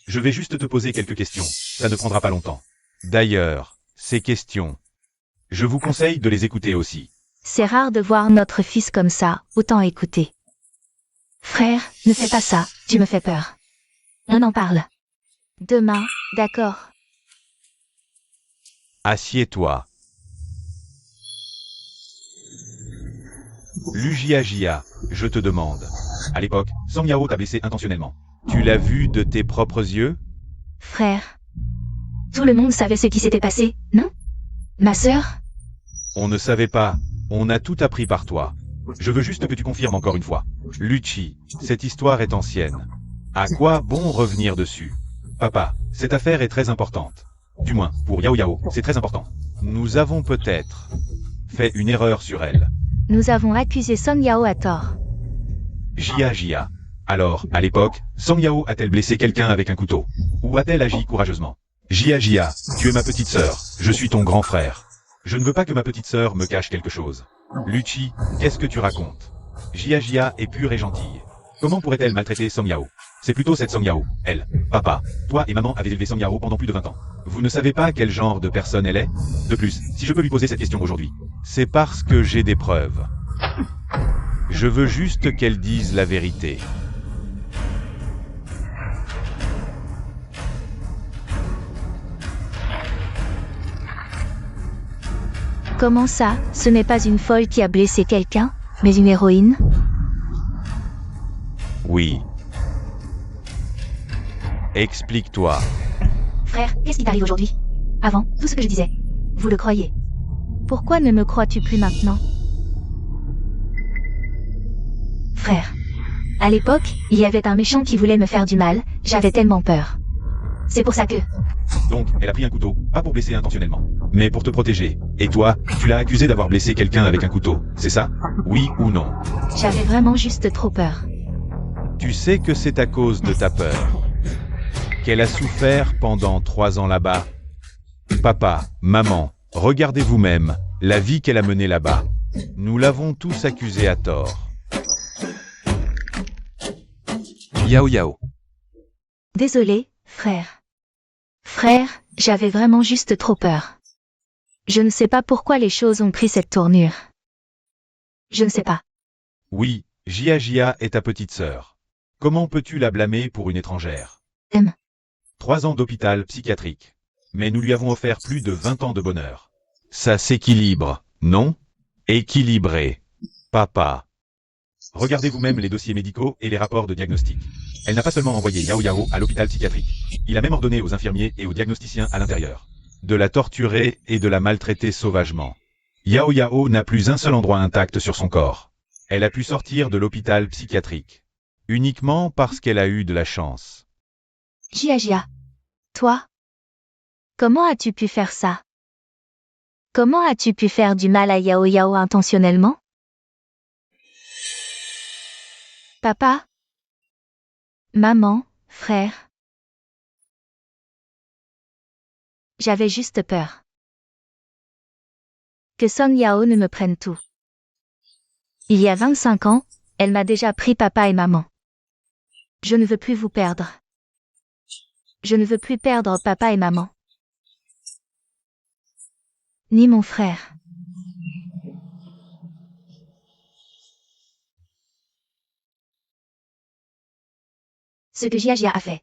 Je vais juste te poser quelques questions. Ça ne prendra pas longtemps. D'ailleurs, ces questions, je vous conseille de les écouter aussi. C'est rare de voir notre fils comme ça, autant écouter. Frère, ne fais pas ça, tu me fais peur. On en parle. Demain, d'accord. Assieds-toi. Jia, je te demande. À l'époque, Song Yao t'a blessé intentionnellement. Tu l'as vu de tes propres yeux? Frère. Tout le monde savait ce qui s'était passé, non? Ma sœur? On ne savait pas. On a tout appris par toi. Je veux juste que tu confirmes encore une fois. Lucci, cette histoire est ancienne. À quoi bon revenir dessus? Papa, cette affaire est très importante. Du moins, pour Yao, c'est très important. Nous avons peut-être fait une erreur sur elle. Nous avons accusé Song Yao à tort. Jia. Alors, à l'époque, Song Yao a-t-elle blessé quelqu'un avec un couteau? Ou a-t-elle agi courageusement? Jia, tu es ma petite sœur, je suis ton grand frère. Je ne veux pas que ma petite sœur me cache quelque chose. Lucci, qu'est-ce que tu racontes? Jia est pure et gentille. Comment pourrait-elle maltraiter Song Yao? C'est plutôt cette Song Yao, elle. Papa, toi et maman avez élevé Song Yao pendant plus de 20 ans. Vous ne savez pas quel genre de personne elle est? De plus, si je peux lui poser cette question aujourd'hui, c'est parce que j'ai des preuves. Je veux juste qu'elle dise la vérité. Comment ça, ce n'est pas une folle qui a blessé quelqu'un, mais une héroïne? Oui. Explique-toi. Frère, qu'est-ce qui t'arrive aujourd'hui? Avant, tout ce que je disais, vous le croyez. Pourquoi ne me crois-tu plus maintenant? Frère, à l'époque, il y avait un méchant qui voulait me faire du mal, j'avais tellement peur. C'est pour ça que... Donc, elle a pris un couteau, pas pour blesser intentionnellement, mais pour te protéger. Et toi, tu l'as accusé d'avoir blessé quelqu'un avec un couteau, c'est ça? Oui ou non? J'avais vraiment juste trop peur. Tu sais que c'est à cause de ta peur qu'elle a souffert pendant 3 ans là-bas. Papa, maman, regardez vous-même la vie qu'elle a menée là-bas. Nous l'avons tous accusée à tort. Yao. Désolé, frère. Frère, j'avais vraiment juste trop peur. Je ne sais pas pourquoi les choses ont pris cette tournure. Je ne sais pas. Oui, Jia est ta petite sœur. Comment peux-tu la blâmer pour une étrangère? 3 ans d'hôpital psychiatrique. Mais nous lui avons offert plus de 20 ans de bonheur. Ça s'équilibre, Non? Équilibré. Papa. Regardez vous-même les dossiers médicaux et les rapports de diagnostic. Elle n'a pas seulement envoyé Yao Yao à l'hôpital psychiatrique. Il a même ordonné aux infirmiers et aux diagnosticiens à l'intérieur de la torturer et de la maltraiter sauvagement. Yao Yao n'a plus un seul endroit intact sur son corps. Elle a pu sortir de l'hôpital psychiatrique. Uniquement parce qu'elle a eu de la chance. Jia, toi? Comment as-tu pu faire ça? Comment as-tu pu faire du mal à Yao Yao intentionnellement? Papa? Maman, frère? J'avais juste peur que Song Yao ne me prenne tout. Il y a 25 ans, elle m'a déjà pris papa et maman. Je ne veux plus vous perdre. Je ne veux plus perdre papa et maman. Ni mon frère. Ce que Jia a fait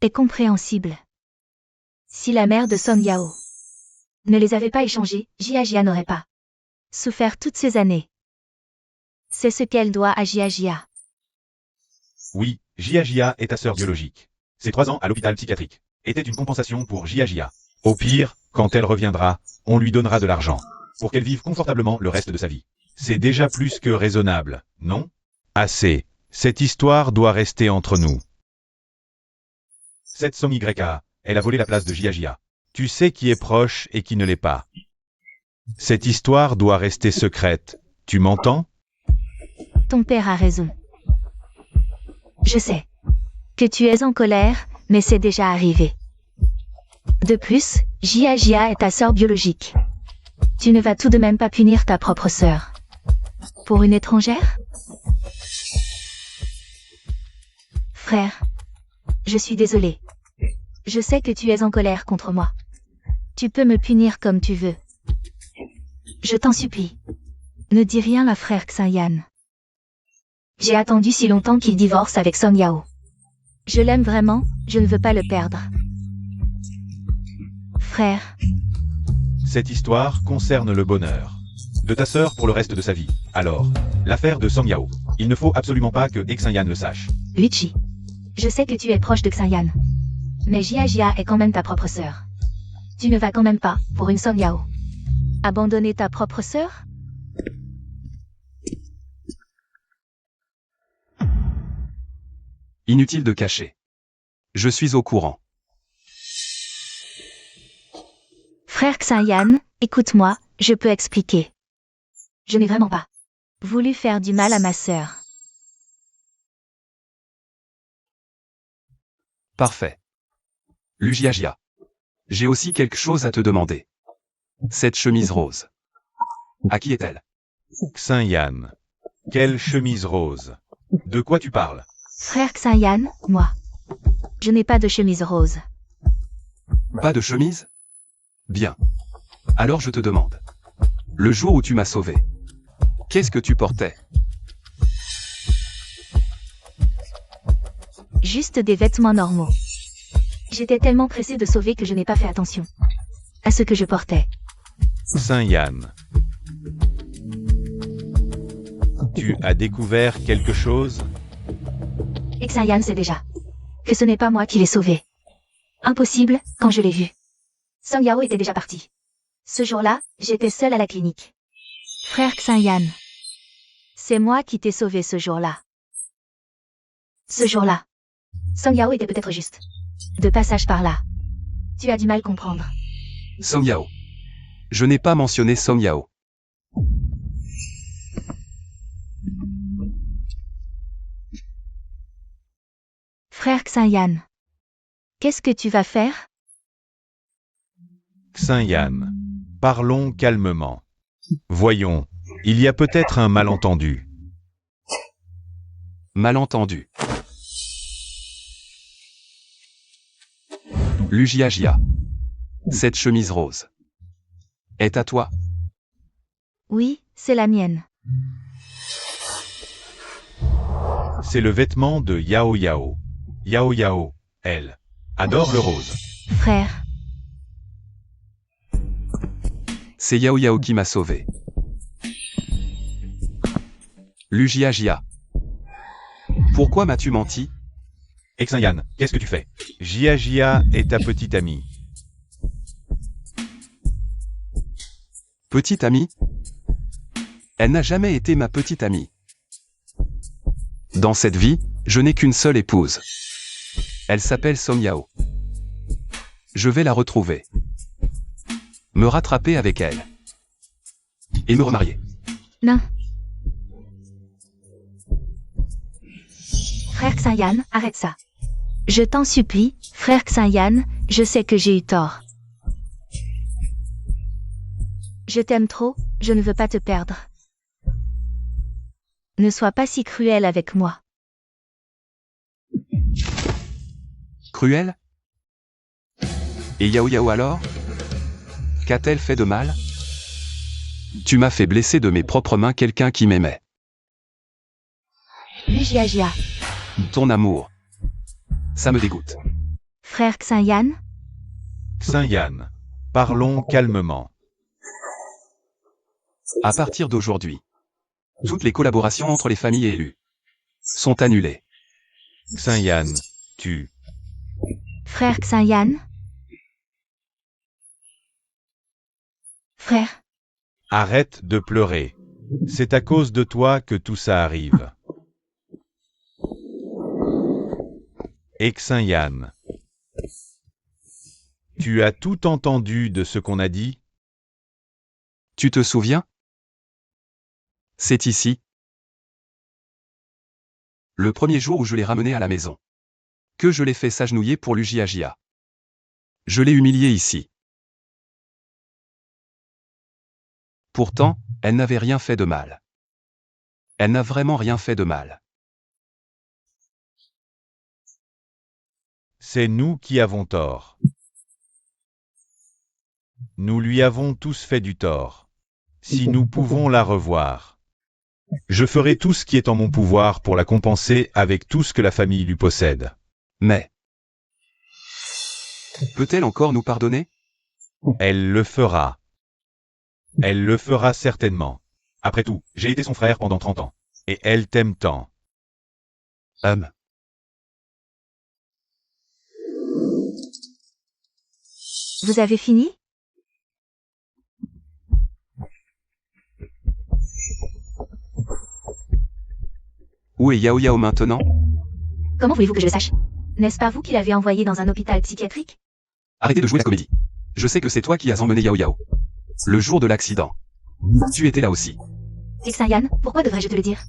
est compréhensible. Si la mère de Song Yao ne les avait pas échangés, Jia n'aurait pas souffert toutes ces années. C'est ce qu'elle doit à Jia. Oui, Jia est ta sœur biologique. Ses 3 ans à l'hôpital psychiatrique étaient une compensation pour Jia. Au pire, quand elle reviendra, on lui donnera de l'argent pour qu'elle vive confortablement le reste de sa vie. C'est déjà plus que raisonnable, non? Assez. Cette histoire doit rester entre nous. Cette Song YA, elle a volé la place de Jia. Tu sais qui est proche et qui ne l'est pas. Cette histoire doit rester secrète. Tu m'entends? Ton père a raison. Je sais que tu es en colère, mais c'est déjà arrivé. De plus, Jia est ta sœur biologique. Tu ne vas tout de même pas punir ta propre sœur. Pour une étrangère? Frère, je suis désolée. Je sais que tu es en colère contre moi. Tu peux me punir comme tu veux. Je t'en supplie. Ne dis rien à frère Xinyan. J'ai attendu si longtemps qu'il divorce avec Song Yao. Je l'aime vraiment, je ne veux pas le perdre. Frère. Cette histoire concerne le bonheur de ta sœur pour le reste de sa vie. Alors, l'affaire de Song Yao, il ne faut absolument pas que Xinyan le sache. Luchi, je sais que tu es proche de Xinyan. Mais Jia est quand même ta propre sœur. Tu ne vas quand même pas, pour une Song Yao, abandonner ta propre sœur? Inutile de cacher. Je suis au courant. Frère Xinyan, écoute-moi, je peux expliquer. Je n'ai vraiment pas voulu faire du mal à ma sœur. Parfait. Jia. J'ai aussi quelque chose à te demander. Cette chemise rose. À qui est-elle? Xinyan. Quelle chemise rose? De quoi tu parles? Frère Xinyan, moi. Je n'ai pas de chemise rose. Pas de chemise? Bien. Alors je te demande. Le jour où tu m'as sauvé, qu'est-ce que tu portais? Juste des vêtements normaux. J'étais tellement pressée de sauver que je n'ai pas fait attention à ce que je portais. Xinyan. Tu as découvert quelque chose? Xinyan sait déjà que ce n'est pas moi qui l'ai sauvé. Impossible, quand je l'ai vu. Song Yao était déjà parti. Ce jour-là, j'étais seule à la clinique. Frère Xinyan. C'est moi qui t'ai sauvé ce jour-là. Ce jour-là. Song Yao était peut-être juste de passage par là. Tu as du mal à comprendre. Song Yao. Je n'ai pas mentionné Song Yao. Frère Xinyan. Qu'est-ce que tu vas faire? Xinyan. Parlons calmement. Voyons, il y a peut-être un malentendu. Malentendu. Jia. Cette chemise rose est à toi? Oui, c'est la mienne. C'est le vêtement de Yao Yao. Yao Yao, elle, adore le rose. Frère. C'est Yao Yao qui m'a sauvé. Lu Jia. Pourquoi m'as-tu menti? Exin-Yan, qu'est-ce que tu fais? Jia est ta petite amie. Petite amie? Elle n'a jamais été ma petite amie. Dans cette vie, je n'ai qu'une seule épouse. Elle s'appelle Song Yao. Je vais la retrouver. Me rattraper avec elle. Et me remarier. Non. Frère Xinyan, arrête ça. Je t'en supplie, frère Xinyan, je sais que j'ai eu tort. Je t'aime trop, je ne veux pas te perdre. Ne sois pas si cruel avec moi. Cruel? Et Yao alors? Qu'a-t-elle fait de mal? Tu m'as fait blesser de mes propres mains quelqu'un qui m'aimait. Lu Jia. Ton amour. Ça me dégoûte. Frère Xinyan? Xinyan, parlons calmement. À partir d'aujourd'hui, toutes les collaborations entre les familles élues sont annulées. Xinyan, tu. Frère Xinyan? Frère? Arrête de pleurer. C'est à cause de toi que tout ça arrive. Xinyan. Tu as tout entendu de ce qu'on a dit? Tu te souviens? C'est ici. Le premier jour où je l'ai ramené à la maison. Que je l'ai fait s'agenouiller pour Lu Jia. Je l'ai humilié ici. Pourtant, elle n'avait rien fait de mal. Elle n'a vraiment rien fait de mal. C'est nous qui avons tort. Nous lui avons tous fait du tort. Si nous pouvons la revoir, je ferai tout ce qui est en mon pouvoir pour la compenser avec tout ce que la famille lui possède. Mais peut-elle encore nous pardonner? Elle le fera. Elle le fera certainement. Après tout, j'ai été son frère pendant 30 ans. Et elle t'aime tant. Vous avez fini? Où est Yao maintenant? Comment voulez-vous que je le sache? N'est-ce pas vous qui l'avez envoyé dans un hôpital psychiatrique? Arrêtez de jouer la comédie. Je sais que c'est toi qui as emmené Yao. Le jour de l'accident. Tu étais là aussi. Xinyan, pourquoi devrais-je te le dire?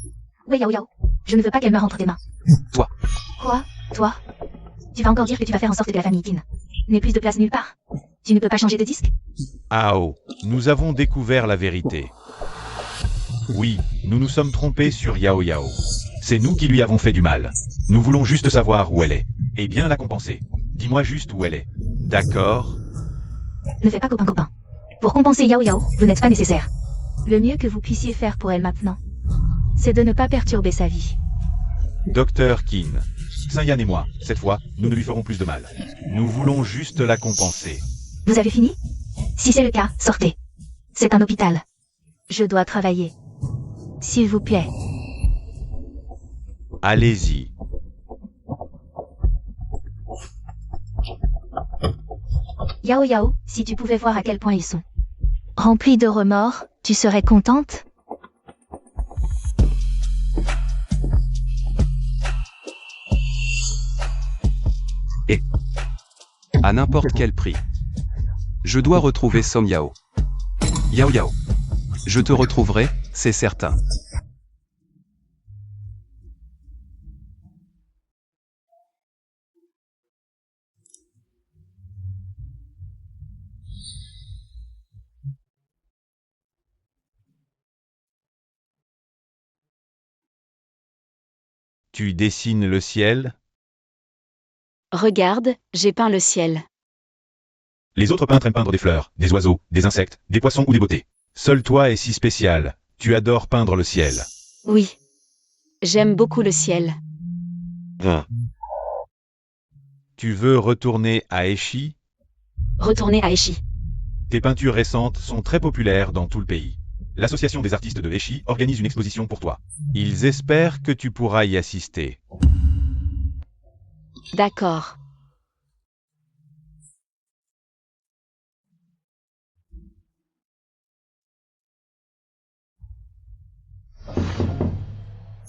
Où est Yao? Je ne veux pas qu'elle meure entre tes mains. Toi. Quoi? Toi? Tu vas encore dire que tu vas faire en sorte que la famille Tin n'ait plus de place nulle part? Tu ne peux pas changer de disque? Ao, nous avons découvert la vérité. Oui, nous nous sommes trompés sur Yao. C'est nous qui lui avons fait du mal. Nous voulons juste savoir où elle est. Et bien la compenser. Dis-moi juste où elle est. D'accord? Ne fais pas copain. Pour compenser Yao, vous n'êtes pas nécessaire. Le mieux que vous puissiez faire pour elle maintenant, c'est de ne pas perturber sa vie. Docteur Qin, Xinyan et moi, cette fois, nous ne lui ferons plus de mal. Nous voulons juste la compenser. Vous avez fini? Si c'est le cas, sortez. C'est un hôpital. Je dois travailler. S'il vous plaît. Allez-y. Yao, si tu pouvais voir à quel point ils sont remplis de remords, tu serais contente? Et à n'importe quel prix. Je dois retrouver Song Yao. Yao. Je te retrouverai, c'est certain. Tu dessines le ciel? Regarde, j'ai peint le ciel. Les autres peintres aiment peindre des fleurs, des oiseaux, des insectes, des poissons ou des beautés. Seul toi es si spécial. Tu adores peindre le ciel. Oui. J'aime beaucoup le ciel. Tu veux retourner à Eshi? Retourner à Eshi. Tes peintures récentes sont très populaires dans tout le pays. L'association des artistes de Heshi organise une exposition pour toi. Ils espèrent que tu pourras y assister. D'accord.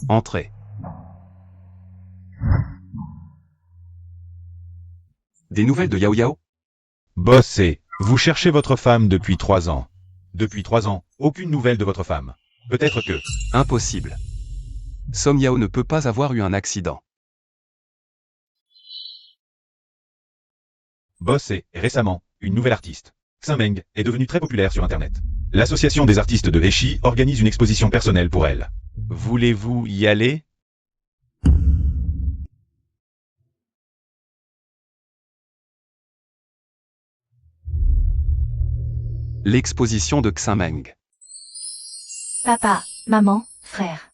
Entrez. Des nouvelles de Yao Yao? Boss et vous cherchez votre femme depuis 3 ans. Depuis 3 ans, aucune nouvelle de votre femme. Peut-être que... Impossible. Som Yao ne peut pas avoir eu un accident. Boss et, récemment, une nouvelle artiste. Xinmeng est devenue très populaire sur Internet. L'association des artistes de Heshi organise une exposition personnelle pour elle. Voulez-vous y aller? L'exposition de Xinmeng. Papa, maman, frère.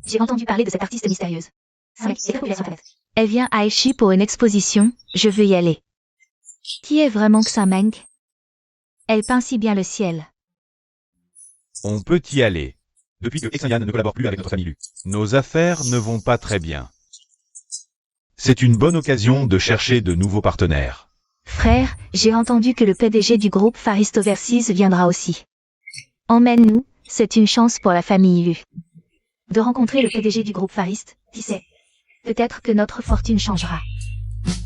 J'ai entendu parler de cette artiste mystérieuse. C'est très populaire sur Internet. Elle vient à Heshi pour une exposition, je veux y aller. Qui est vraiment Xinmeng? Elle peint si bien le ciel. On peut y aller. Depuis que Xinyan ne collabore plus avec notre famille Lu, nos affaires ne vont pas très bien. C'est une bonne occasion de chercher de nouveaux partenaires. Frère, j'ai entendu que le PDG du groupe Far East Overseas viendra aussi. Emmène-nous, c'est une chance pour la famille Lu. De rencontrer le PDG du groupe Far East, qui sait? Peut-être que notre fortune changera.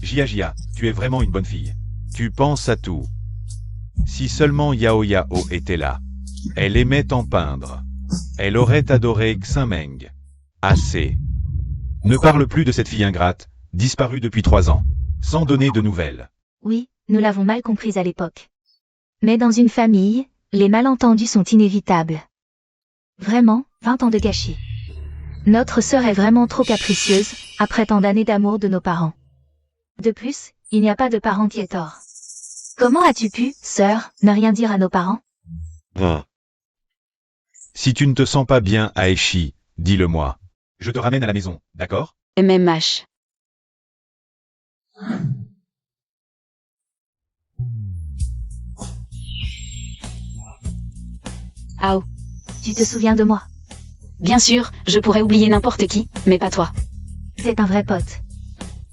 Jia, tu es vraiment une bonne fille. Tu penses à tout. Si seulement Yao Yao était là. Elle aimait en peindre. Elle aurait adoré Xinmeng. Assez. Ne parle plus de cette fille ingrate, disparue depuis 3 ans, sans donner de nouvelles. Oui, nous l'avons mal comprise à l'époque. Mais dans une famille, les malentendus sont inévitables. Vraiment, 20 ans de gâchis. Notre sœur est vraiment trop capricieuse, après tant d'années d'amour de nos parents. De plus, il n'y a pas de parent qui est tort. Comment as-tu pu, sœur, ne rien dire à nos parents? Si tu ne te sens pas bien à Heshi, dis-le-moi. Je te ramène à la maison, d'accord? MMH. Ao. Tu te souviens de moi? Bien sûr, je pourrais oublier n'importe qui, mais pas toi. C'est un vrai pote.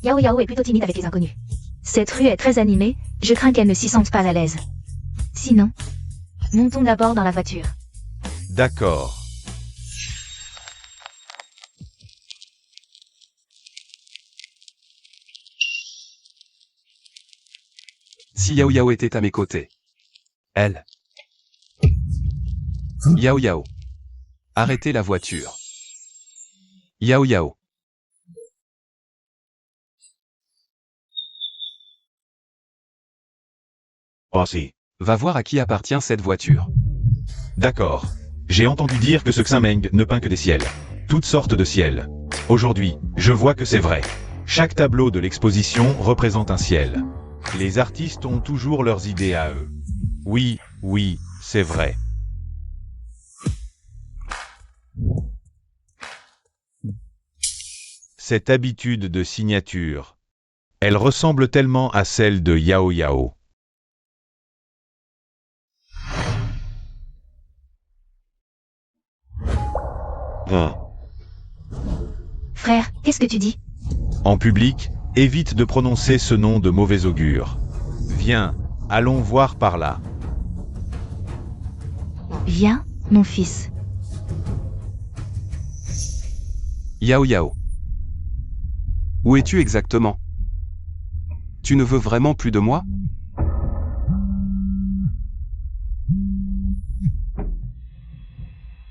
Yao Yao est plutôt timide avec les inconnus. Cette rue est très animée, je crains qu'elle ne s'y sente pas à l'aise. Sinon, montons d'abord dans la voiture. D'accord. Si Yao Yao était à mes côtés. Elle. Yao Yao. Arrêtez la voiture. Yao Yao. Oh si. Va voir à qui appartient cette voiture. D'accord. J'ai entendu dire que ce Xinmeng ne peint que des ciels. Toutes sortes de ciels. Aujourd'hui, je vois que c'est vrai. Chaque tableau de l'exposition représente un ciel. Les artistes ont toujours leurs idées à eux. Oui, c'est vrai. Cette habitude de signature. Elle ressemble tellement à celle de Yao Yao. Frère, qu'est-ce que tu dis? En public, évite de prononcer ce nom de mauvais augure. Viens, allons voir par là. Viens, mon fils. Yao Yao. Où es-tu exactement? Tu ne veux vraiment plus de moi?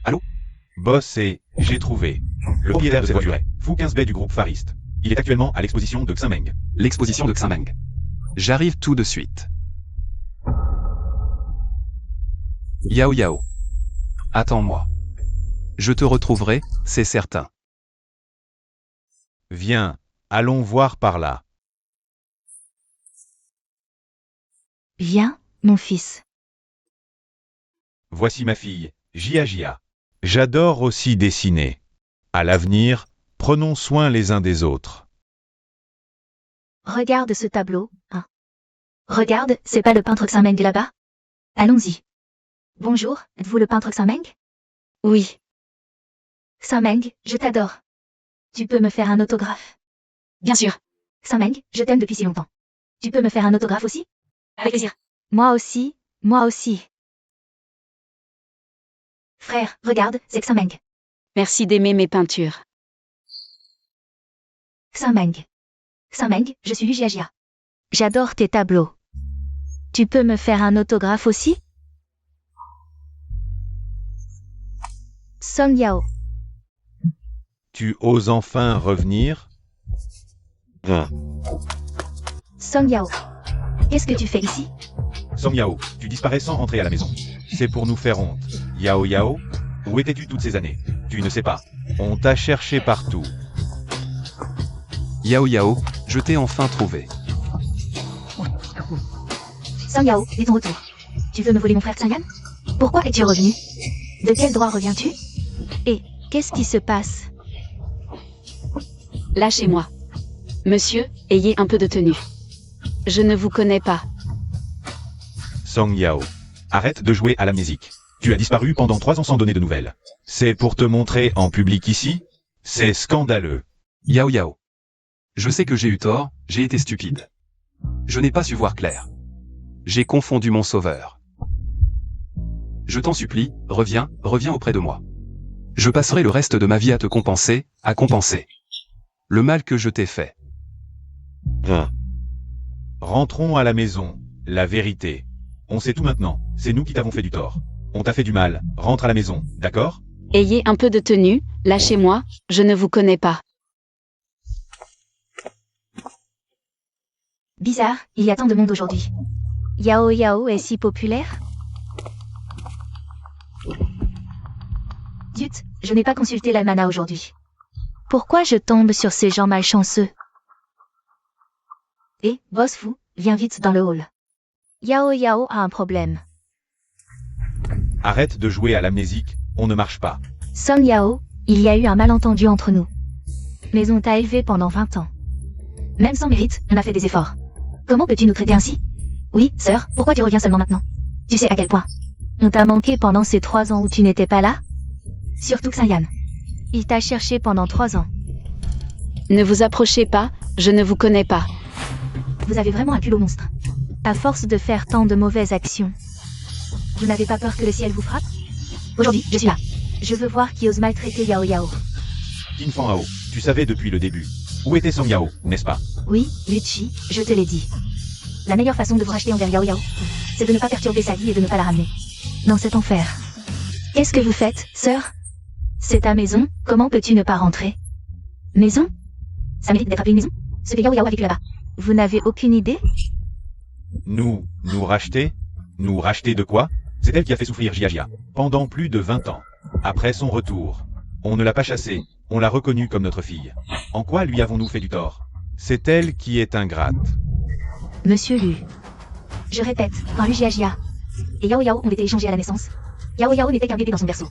Allô? Boss et j'ai trouvé. Le propriétaire de cette voiture est Fu 15B du groupe Far East. Il est actuellement à l'exposition de Xinmeng. L'exposition de Xinmeng. J'arrive tout de suite. Yao Yao. Attends-moi. Je te retrouverai, c'est certain. Viens, allons voir par là. Viens, mon fils. Voici ma fille, Jia. J'adore aussi dessiner. À l'avenir, prenons soin les uns des autres. Regarde ce tableau, hein. Regarde, c'est pas le peintre Xinmeng là-bas? Allons-y. Bonjour, êtes-vous le peintre Xameng? Oui. Xameng, je t'adore. Tu peux me faire un autographe? Bien sûr. Xameng, je t'aime depuis si longtemps. Tu peux me faire un autographe aussi? Avec plaisir. Moi aussi, moi aussi. Frère, regarde, c'est Xameng. Merci d'aimer mes peintures. Xameng. Xameng, je suis Lu Jiajia. J'adore tes tableaux. Tu peux me faire un autographe aussi? Song Yao. Tu oses enfin revenir? Song Yao. Qu'est-ce que tu fais ici? Song Yao, tu disparais sans rentrer à la maison. C'est pour nous faire honte. Yao Yao, où étais-tu toutes ces années? Tu ne sais pas. On t'a cherché partout. Yao Yao, je t'ai enfin trouvé. Song Yao, dès ton retour. Tu veux me voler mon frère Xingyan? Pourquoi es-tu revenu? De quel droit reviens-tu? Et qu'est-ce qui se passe? Lâchez-moi. Monsieur, ayez un peu de tenue. Je ne vous connais pas. Song Yao, arrête de jouer à l'amnésique. Tu as disparu pendant 3 ans sans donner de nouvelles. C'est pour te montrer en public ici? C'est scandaleux. Yao Yao. Je sais que j'ai eu tort, j'ai été stupide. Je n'ai pas su voir clair. J'ai confondu mon sauveur. Je t'en supplie, reviens auprès de moi. Je passerai le reste de ma vie à te compenser, à compenser le mal que je t'ai fait. Rentrons à la maison. La vérité. On sait tout maintenant. C'est nous qui t'avons fait du tort. On t'a fait du mal. Rentre à la maison, d'accord? Ayez un peu de tenue, lâchez-moi, je ne vous connais pas. Bizarre, il y a tant de monde aujourd'hui. Yao Yao est si populaire? Zut, je n'ai pas consulté l'almanach aujourd'hui. Pourquoi je tombe sur ces gens malchanceux? Eh, boss fou, viens vite dans le hall. Yao Yao a un problème. Arrête de jouer à l'amnésique, on ne marche pas. Song Yao, il y a eu un malentendu entre nous. Mais on t'a élevé pendant 20 ans. Même sans mérite, on a fait des efforts. Comment peux-tu nous traiter ainsi? Oui, sœur, pourquoi tu reviens seulement maintenant? Tu sais à quel point on t'a manqué pendant ces 3 ans où tu n'étais pas là? Surtout Xingyan. Il t'a cherché pendant 3 ans. Ne vous approchez pas, je ne vous connais pas. Vous avez vraiment un culot monstre. À force de faire tant de mauvaises actions. Vous n'avez pas peur que le ciel vous frappe? Aujourd'hui, je suis là. Je veux voir qui ose maltraiter Yao Yao. Qin Fan Hao, tu savais depuis le début. Où était Song Yao, n'est-ce pas? Oui, Lucci, je te l'ai dit. La meilleure façon de vous racheter envers Yao Yao, c'est de ne pas perturber sa vie et de ne pas la ramener dans cet enfer. Qu'est-ce que vous faites, sœur? C'est ta maison, comment peux-tu ne pas rentrer? Maison? Ça mérite d'être appelé une maison? Ce que Yao Yao a vécu là-bas. Vous n'avez aucune idée? Nous racheter? Nous racheter de quoi? C'est elle qui a fait souffrir Jiajia pendant plus de 20 ans. Après son retour, on ne l'a pas chassée, on l'a reconnue comme notre fille. En quoi lui avons-nous fait du tort? C'est elle qui est ingrate. Monsieur Lu. Je répète, quand Lu Jiajia et Yao Yao ont été échangés à la naissance, Yao Yao n'était qu'un bébé dans son berceau.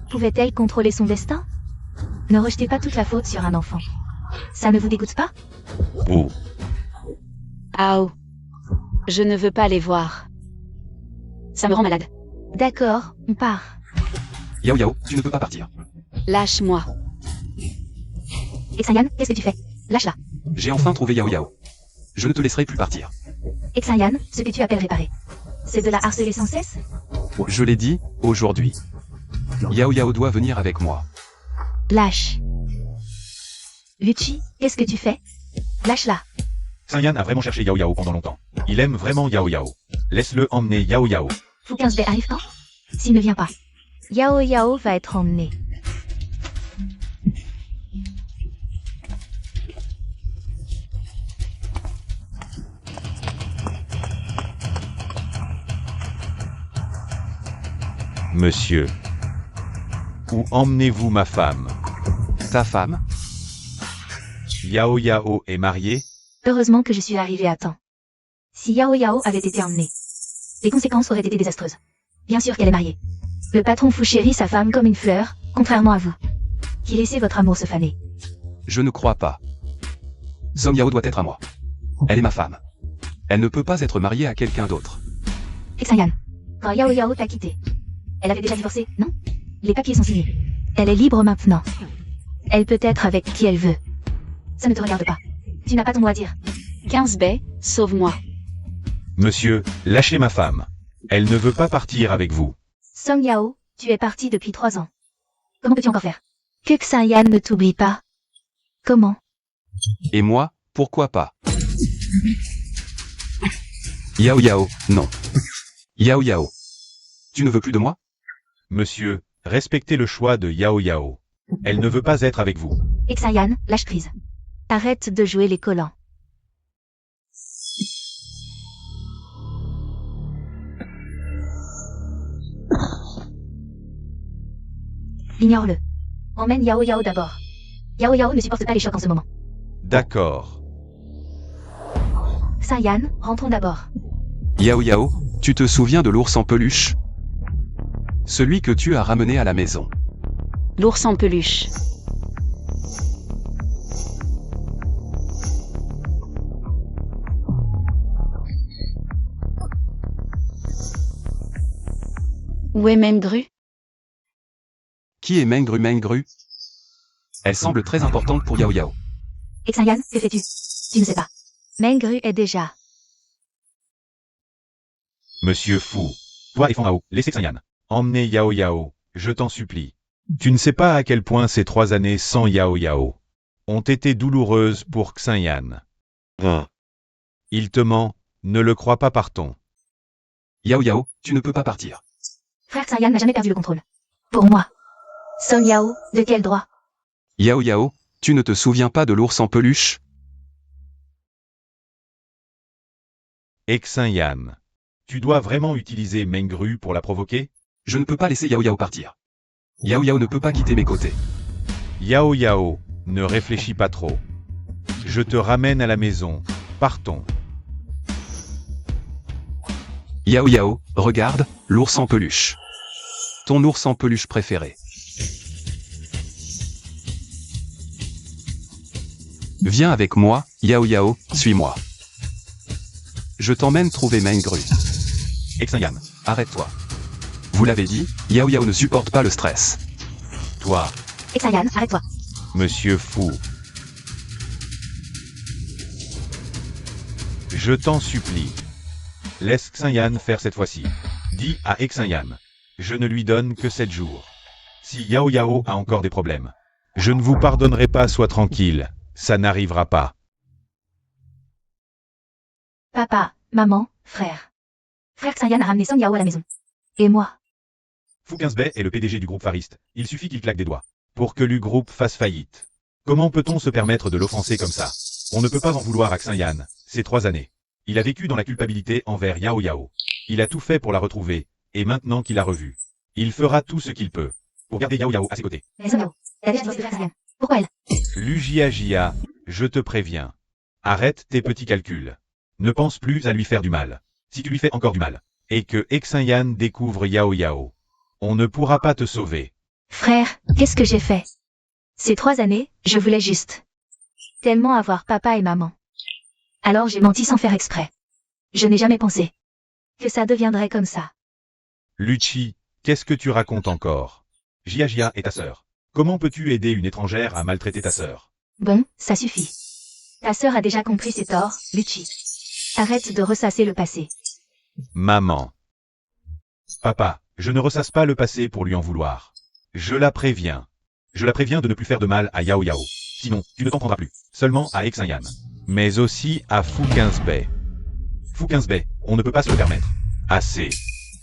Pouvait-elle contrôler son destin? Ne rejetez pas toute la faute sur un enfant. Ça ne vous dégoûte pas? Oh. Ao. Je ne veux pas les voir. Ça me rend malade. D'accord, on part. Yao Yao, tu ne peux pas partir. Lâche-moi. Et Xingyan, qu'est-ce que tu fais? Lâche-la. J'ai enfin trouvé Yao Yao. Je ne te laisserai plus partir. Et Xingyan, ce que tu appelles réparer, c'est de la harceler sans cesse? Je l'ai dit, aujourd'hui. Yao Yao doit venir avec moi. Lâche. Lucci, qu'est-ce que tu fais? Lâche-la. Xingyan a vraiment cherché Yao Yao pendant longtemps. Il aime vraiment Yao Yao. Laisse-le emmener Yao Yao. Fou 15 B arrive quand? S'il ne vient pas. Yao Yao va être emmené. Monsieur. Où emmenez-vous ma femme? Ta femme? Yao Yao est mariée? Heureusement que je suis arrivé à temps. Si Yao Yao avait été emmenée, les conséquences auraient été désastreuses. Bien sûr qu'elle est mariée. Le patron Fu chérit sa femme comme une fleur, contrairement à vous, qui laissez votre amour se faner. Je ne crois pas. Song Yao doit être à moi. Elle est ma femme. Elle ne peut pas être mariée à quelqu'un d'autre. Xingyan, quand Yao Yao t'a quitté, Elle avait déjà divorcé, non? Les papiers sont signés. Elle est libre maintenant. Elle peut être avec qui elle veut. Ça ne te regarde pas. Tu n'as pas ton mot à dire. 15B, sauve-moi. Monsieur, lâchez ma femme. Elle ne veut pas partir avec vous. Song Yao, tu es parti depuis 3 ans. Comment peux-tu encore faire? Que Xinyan ne t'oublie pas. Comment? Et moi, pourquoi pas? Yao Yao, non. Yao Yao. Tu ne veux plus de moi? Monsieur, respectez le choix de Yao Yao. Elle ne veut pas être avec vous. Xinyan, lâche prise. Arrête de jouer les collants. Ignore-le. Emmène Yao Yao d'abord. Yao Yao ne supporte pas les chocs en ce moment. D'accord. Xinyan, rentrons d'abord. Yao Yao, tu te souviens de l'ours en peluche? Celui que tu as ramené à la maison. L'ours en peluche. Où est Mengru? Qui est Mengru Mengru? Elle semble très importante pour Yao Yao. Xinyan, que fais-tu? Tu ne sais pas. Mengru est déjà. Monsieur Fou. Toi et Fan Hao, laissez Xinyan. Emmenez Yao Yao, je t'en supplie. Tu ne sais pas à quel point ces 3 années sans Yao Yao ont été douloureuses pour Xinyan. Il te ment, ne le crois pas partons. Yao Yao, tu ne peux pas partir. Frère Xinyan n'a jamais perdu le contrôle. Pour moi. Song Yao, de quel droit? Yao Yao, tu ne te souviens pas de l'ours en peluche? Xinyan. Tu dois vraiment utiliser Mengru pour la provoquer? Je ne peux pas laisser Yao Yao partir. Yao Yao ne peut pas quitter mes côtés. Yao Yao, ne réfléchis pas trop. Je te ramène à la maison. Partons. Yao Yao, regarde, l'ours en peluche. Ton ours en peluche préféré. Viens avec moi, Yao Yao, suis-moi. Je t'emmène trouver Mengru. Xinyan. Arrête-toi. Vous l'avez dit, Yao Yao ne supporte pas le stress. Toi, Xinyan, arrête-toi. Monsieur Fou. Je t'en supplie. Laisse Xinyan faire cette fois-ci. Dis à Xinyan. Je ne lui donne que 7 jours. Si Yao Yao a encore des problèmes, je ne vous pardonnerai pas, sois tranquille. Ça n'arrivera pas. Papa, maman, frère. Frère Xinyan a ramené Song Yao à la maison. Et moi? Fu 15B est le PDG du groupe Fariste. Il suffit qu'il claque des doigts pour que le groupe fasse faillite. Comment peut-on se permettre de l'offenser comme ça? On ne peut pas en vouloir à Xinyan. Ces 3 années. Il a vécu dans la culpabilité envers Yao Yao. Il a tout fait pour la retrouver. Et maintenant qu'il l'a revue, il fera tout ce qu'il peut pour garder Yao Yao à ses côtés. Mais Song Yao, elle a déjà divorcé de frère Xinyan. Pourquoi elle? Lujiajia, je te préviens. Arrête tes petits calculs. Ne pense plus à lui faire du mal. Si tu lui fais encore du mal, et que Xinyan découvre Yao Yao, on ne pourra pas te sauver. Frère, qu'est-ce que j'ai fait? Ces 3 années, je voulais juste tellement avoir papa et maman. Alors j'ai menti sans faire exprès. Je n'ai jamais pensé que ça deviendrait comme ça. Luchi, qu'est-ce que tu racontes encore? Jiajia est ta sœur. Comment peux-tu aider une étrangère à maltraiter ta sœur? Bon, ça suffit. Ta sœur a déjà compris ses torts, Luchi. Arrête de ressasser le passé. Maman. Papa, je ne ressasse pas le passé pour lui en vouloir. Je la préviens. Je la préviens de ne plus faire de mal à Yao Yao. Sinon, tu ne t'en prendras plus. Seulement à Xinyan. Mais aussi à Fu 15B. Fu 15B, on ne peut pas se le permettre. Assez.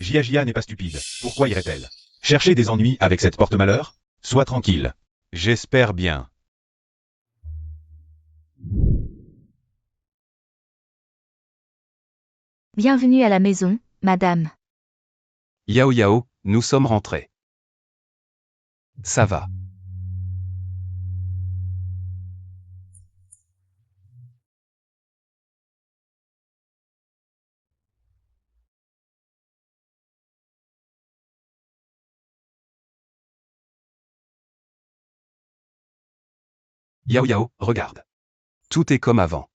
Jiajia n'est pas stupide. Pourquoi irait-elle chercher des ennuis avec cette porte-malheur? Sois tranquille. J'espère bien. Bienvenue à la maison, madame. Yao Yao, nous sommes rentrés. Ça va. Yao Yao, regarde. Tout est comme avant.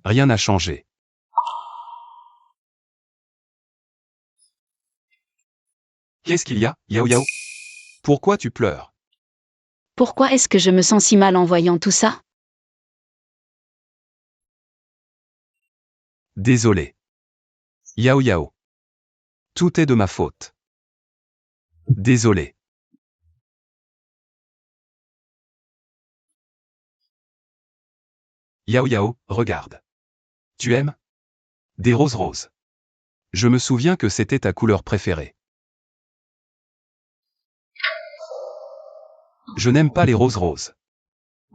Rien n'a changé. Qu'est-ce qu'il y a, Yao Yao? Pourquoi tu pleures? Pourquoi est-ce que je me sens si mal en voyant tout ça? Désolé. Yao Yao. Tout est de ma faute. Désolé. Yao Yao, regarde. Tu aimes? Des roses roses. Je me souviens que c'était ta couleur préférée. Je n'aime pas les roses roses.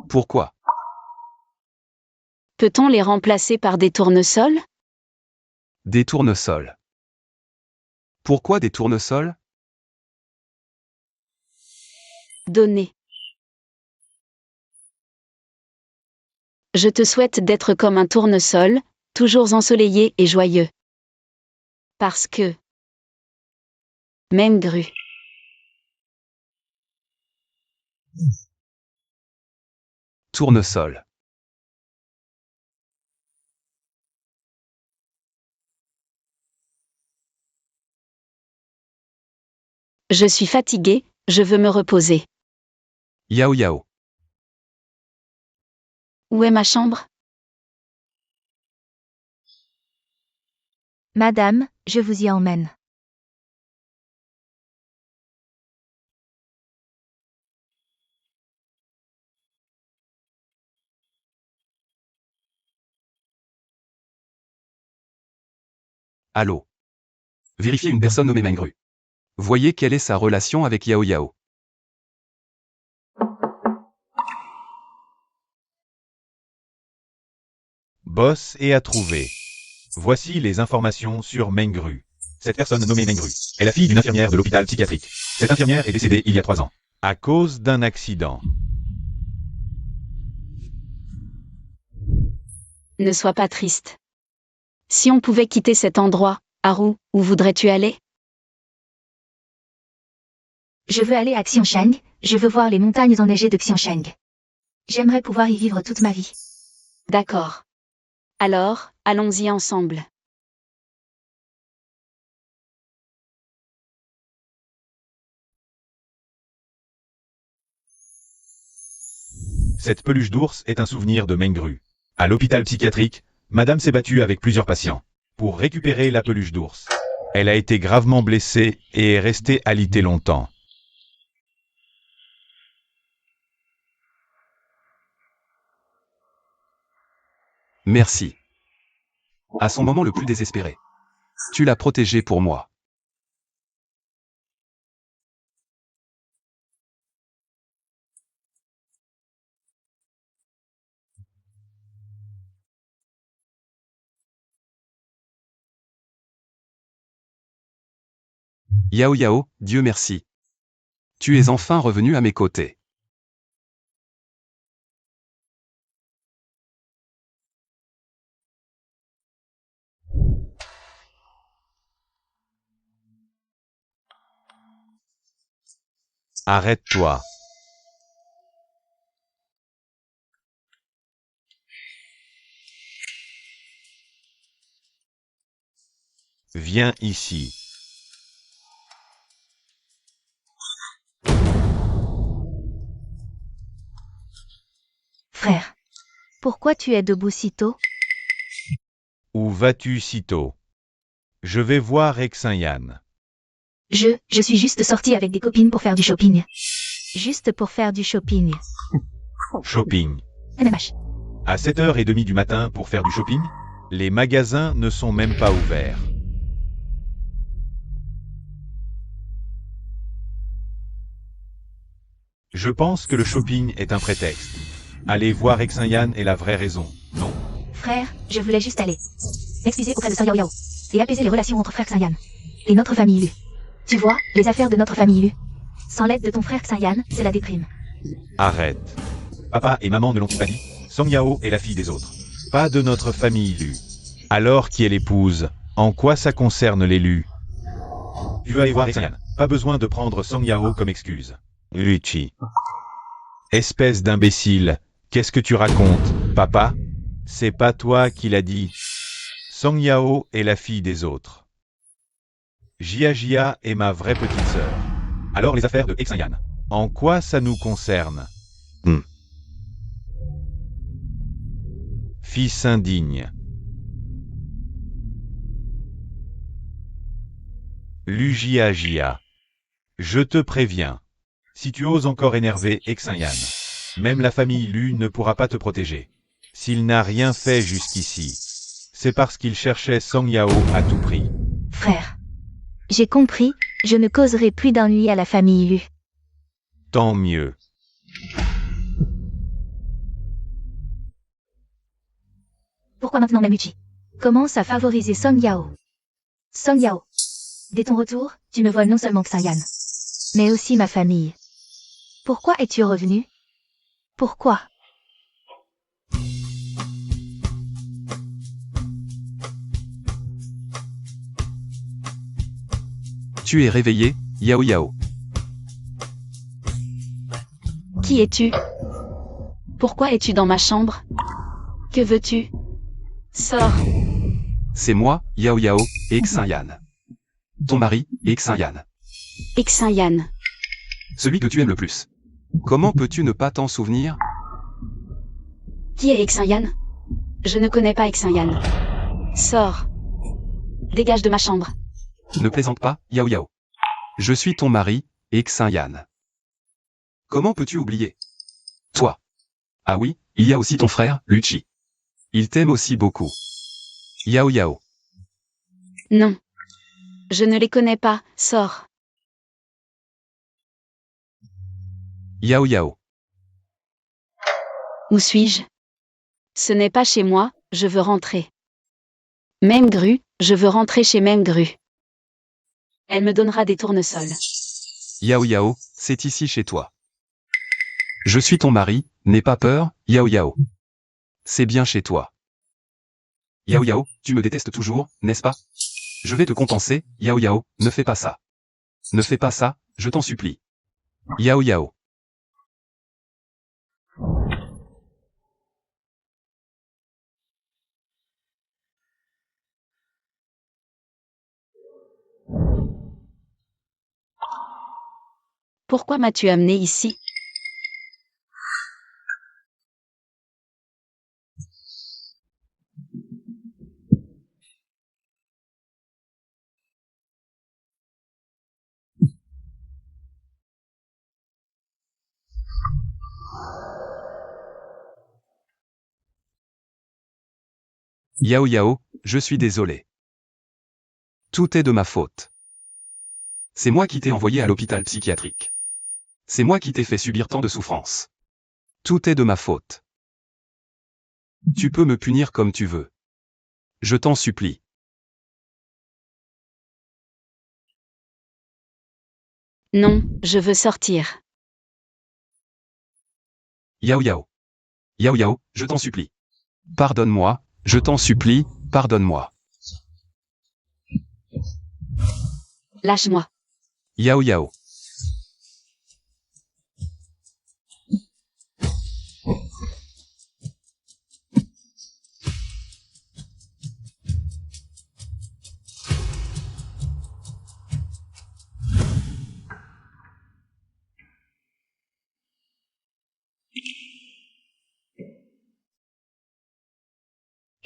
Pourquoi? Peut-on les remplacer par des tournesols? Des tournesols. Pourquoi des tournesols? Donner. Je te souhaite d'être comme un tournesol, toujours ensoleillé et joyeux. Parce que... Mengru. Tournesol. Je suis fatigué, je veux me reposer. Yao Yao. Où est ma chambre? Madame, je vous y emmène. Allô. Vérifiez une personne nommée Mengru. Voyez quelle est sa relation avec Yao Yao. Boss et à trouver. Voici les informations sur Mengru. Cette personne nommée Mengru est la fille d'une infirmière de l'hôpital psychiatrique. Cette infirmière est décédée il y a 3 ans, à cause d'un accident. Ne sois pas triste. Si on pouvait quitter cet endroit, Haru, où voudrais-tu aller? Je veux aller à Xiansheng, je veux voir les montagnes enneigées de Xiansheng. J'aimerais pouvoir y vivre toute ma vie. D'accord. Alors, allons-y ensemble. Cette peluche d'ours est un souvenir de Mengru. À l'hôpital psychiatrique, Madame s'est battue avec plusieurs patients pour récupérer la peluche d'ours. Elle a été gravement blessée et est restée alitée longtemps. Merci. À son moment le plus désespéré. Tu l'as protégée pour moi. Yao Yao, Dieu merci. Tu es enfin revenu à mes côtés. Arrête-toi. Viens ici. Frère. Pourquoi tu es debout si tôt? Où vas-tu si tôt? Je vais voir Exinyan. Je suis juste sortie avec des copines pour faire du shopping. Juste pour faire du shopping. Shopping. MMH. À 7h30 du matin pour faire du shopping? Les magasins ne sont même pas ouverts. Je pense que le shopping est un prétexte. Aller voir Exinyan est la vraie raison, non? Frère, je voulais juste aller m'excuser auprès de Sir Yao Yao et apaiser les relations entre frère Xinyan et notre famille Lu. Tu vois, les affaires de notre famille Lu. Sans l'aide de ton frère Xinyan, c'est la déprime. Arrête. Papa et maman ne l'ont pas dit. Song Yao est la fille des autres. Pas de notre famille Lu. Alors qui est l'épouse? En quoi ça concerne les Lu? Tu veux aller voir Exinyan. Pas besoin de prendre Song Yao comme excuse. Luchi. Espèce d'imbécile. Qu'est-ce que tu racontes, papa? C'est pas toi qui l'as dit. Song Yao est la fille des autres. Jia est ma vraie petite sœur. Alors les affaires de Xinyan, en quoi ça nous concerne? Fils indigne. Jia, je te préviens. Si tu oses encore énerver Xinyan, même la famille Lu ne pourra pas te protéger. S'il n'a rien fait jusqu'ici, c'est parce qu'il cherchait Song Yao à tout prix. Frère. J'ai compris, je ne causerai plus d'ennui à la famille Lu. Tant mieux. Pourquoi maintenant Mamuchi commence à favoriser Song Yao? Song Yao. Dès ton retour, tu me voles non seulement Xinyan, mais aussi ma famille. Pourquoi es-tu revenu? Pourquoi? Tu es réveillé, Yao. Qui es-tu? Pourquoi es-tu dans ma chambre? Que veux-tu? Sors. C'est moi, Yao, et Xinyan. Ton mari, Xinyan. Xinyan. Celui que tu aimes le plus. Comment peux-tu ne pas t'en souvenir? Qui est Xinyan? Je ne connais pas Xinyan. Sors. Dégage de ma chambre. Ne plaisante pas, Yao. Je suis ton mari, Xinyan. Comment peux-tu oublier? Toi. Ah oui, il y a aussi ton frère, Lucci. Il t'aime aussi beaucoup. Yao. Non. Je ne les connais pas, sors. Yao. Où suis-je? Ce n'est pas chez moi, je veux rentrer. Même grue, je veux rentrer chez Même grue. Elle me donnera des tournesols. Yao, c'est ici chez toi. Je suis ton mari, n'aie pas peur, Yao. C'est bien chez toi. Yao, tu me détestes toujours, n'est-ce pas? Je vais te compenser, Yao, ne fais pas ça. Ne fais pas ça, je t'en supplie. Yao. Pourquoi m'as-tu amené ici? Yao, je suis désolé. Tout est de ma faute. C'est moi qui t'ai envoyé à l'hôpital psychiatrique. C'est moi qui t'ai fait subir tant de souffrances. Tout est de ma faute. Tu peux me punir comme tu veux. Je t'en supplie. Non, je veux sortir. Yao, je t'en supplie. Pardonne-moi, je t'en supplie, pardonne-moi. Lâche-moi. Yao.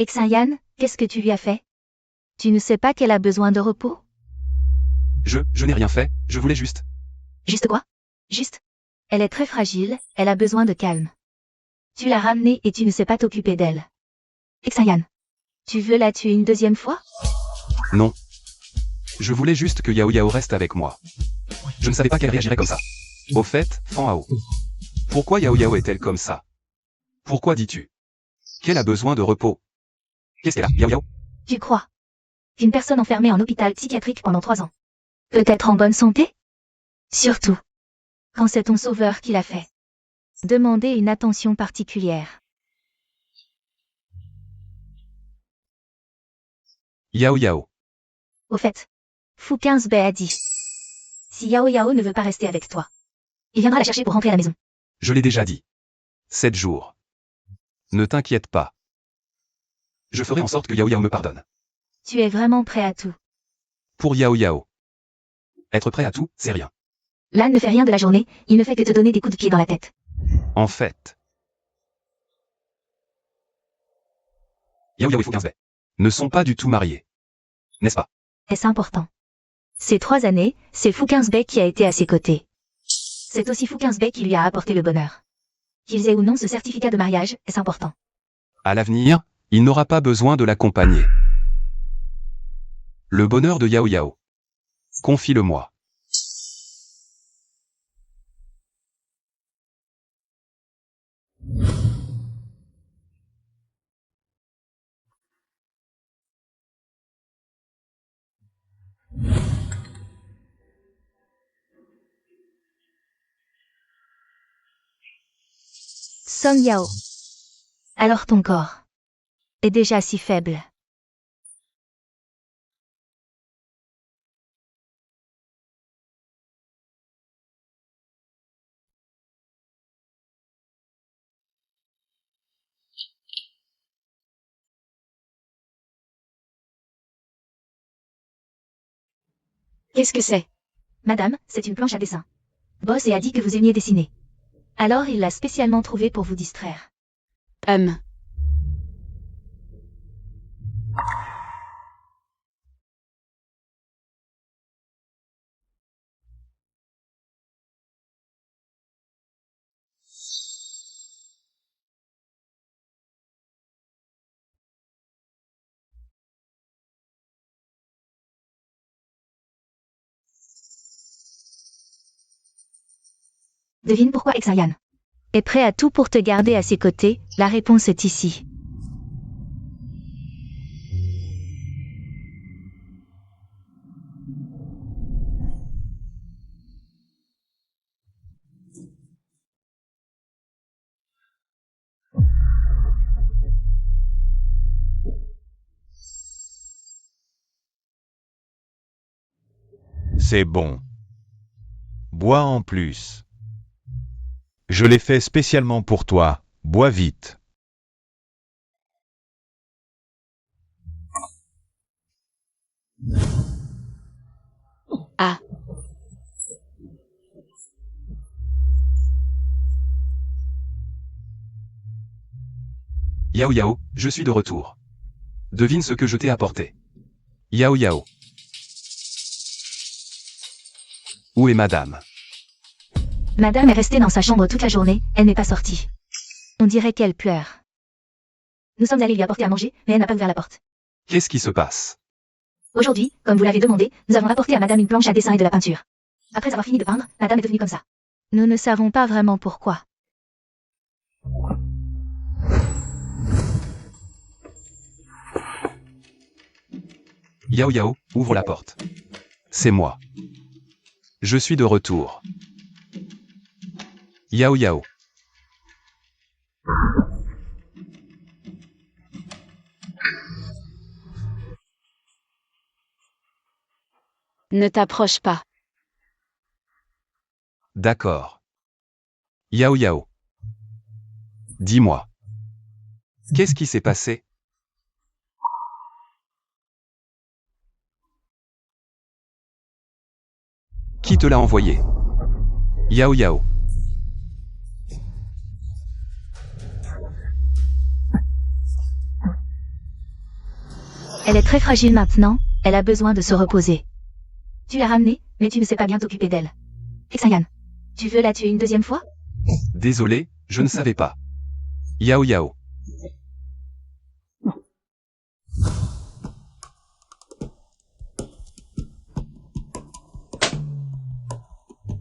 Xinyan, qu'est-ce que tu lui as fait? Tu ne sais pas qu'elle a besoin de repos? Je n'ai rien fait, je voulais juste. Juste quoi? Juste. Elle est très fragile, elle a besoin de calme. Tu l'as ramenée et tu ne sais pas t'occuper d'elle. Xinyan. Tu veux la tuer une deuxième fois? Non. Je voulais juste que Yao reste avec moi. Je ne savais pas qu'elle réagirait comme ça. Au fait, Fan Hao. Pourquoi Yao est-elle comme ça? Pourquoi dis-tu qu'elle a besoin de repos? Qu'est-ce qu'elle a, Yao? Tu crois qu'une personne enfermée en hôpital psychiatrique pendant 3 ans peut être en bonne santé? Surtout quand c'est ton sauveur qui l'a fait. Demandez une attention particulière. Yao. Au fait, Fu 15 a dit, si Yao ne veut pas rester avec toi, il viendra la chercher pour rentrer à la maison. Je l'ai déjà dit. 7 jours. Ne t'inquiète pas. Je ferai en sorte que Yao me pardonne. Tu es vraiment prêt à tout. Pour Yao. Être prêt à tout, c'est rien. L'âne ne fait rien de la journée, il ne fait que te donner des coups de pied dans la tête. En fait. Yao Yao et Fu Quinze ne sont pas du tout mariés. N'est-ce pas? Est-ce important? Ces 3 années, c'est Fu Quinze qui a été à ses côtés. C'est aussi Fu Quinze qui lui a apporté le bonheur. Qu'ils aient ou non ce certificat de mariage, est-ce important? À l'avenir, il n'aura pas besoin de l'accompagner. Le bonheur de Yao Yao. Confie-le-moi. Song Yao. Alors ton corps est déjà si faible. Qu'est-ce que c'est? Madame, c'est une planche à dessin. Boss a dit que vous aimiez dessiner. Alors il l'a spécialement trouvée pour vous distraire. Devine pourquoi Exayan est prêt à tout pour te garder à ses côtés, la réponse est ici. C'est bon. Bois en plus. Je l'ai fait spécialement pour toi, bois vite. Ah. Yao Yao, je suis de retour. Devine ce que je t'ai apporté. Yao Yao. Où est madame? Madame est restée dans sa chambre toute la journée, elle n'est pas sortie. On dirait qu'elle pleure. Nous sommes allés lui apporter à manger, mais elle n'a pas ouvert la porte. Qu'est-ce qui se passe? Aujourd'hui, comme vous l'avez demandé, nous avons apporté à madame une planche à dessin et de la peinture. Après avoir fini de peindre, madame est devenue comme ça. Nous ne savons pas vraiment pourquoi. Yao Yao, ouvre la porte. C'est moi. Je suis de retour. Yao Yao. Ne t'approche pas. D'accord. Yao Yao. Dis-moi. Qu'est-ce qui s'est passé? Qui te l'a envoyé? Yao Yao. Elle est très fragile maintenant, elle a besoin de se reposer. Tu l'as ramenée, mais tu ne sais pas bien t'occuper d'elle. Exayan, tu veux la tuer une deuxième fois? Désolé, je ne savais pas. Yao Yao.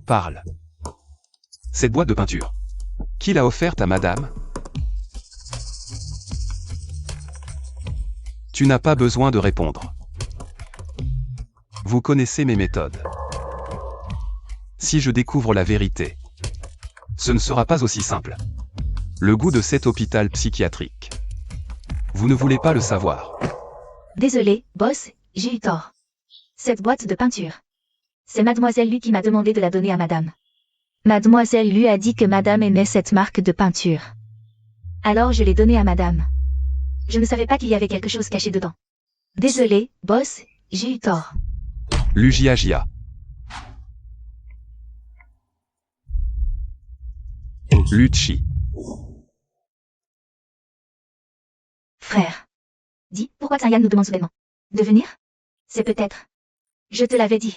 Parle. Cette boîte de peinture. Qui l'a offerte à madame? Tu n'as pas besoin de répondre. Vous connaissez mes méthodes. Si je découvre la vérité, ce ne sera pas aussi simple. Le goût de cet hôpital psychiatrique. Vous ne voulez pas le savoir. Désolé, boss, j'ai eu tort. Cette boîte de peinture. C'est mademoiselle Lu qui m'a demandé de la donner à madame. Mademoiselle Lu a dit que madame aimait cette marque de peinture. Alors je l'ai donnée à madame. Je ne savais pas qu'il y avait quelque chose caché dedans. Désolé, boss, j'ai eu tort. Lu Jiajia. Lucci. Frère. Dis, pourquoi Xinyan nous demande soudainement de venir? C'est peut-être. Je te l'avais dit.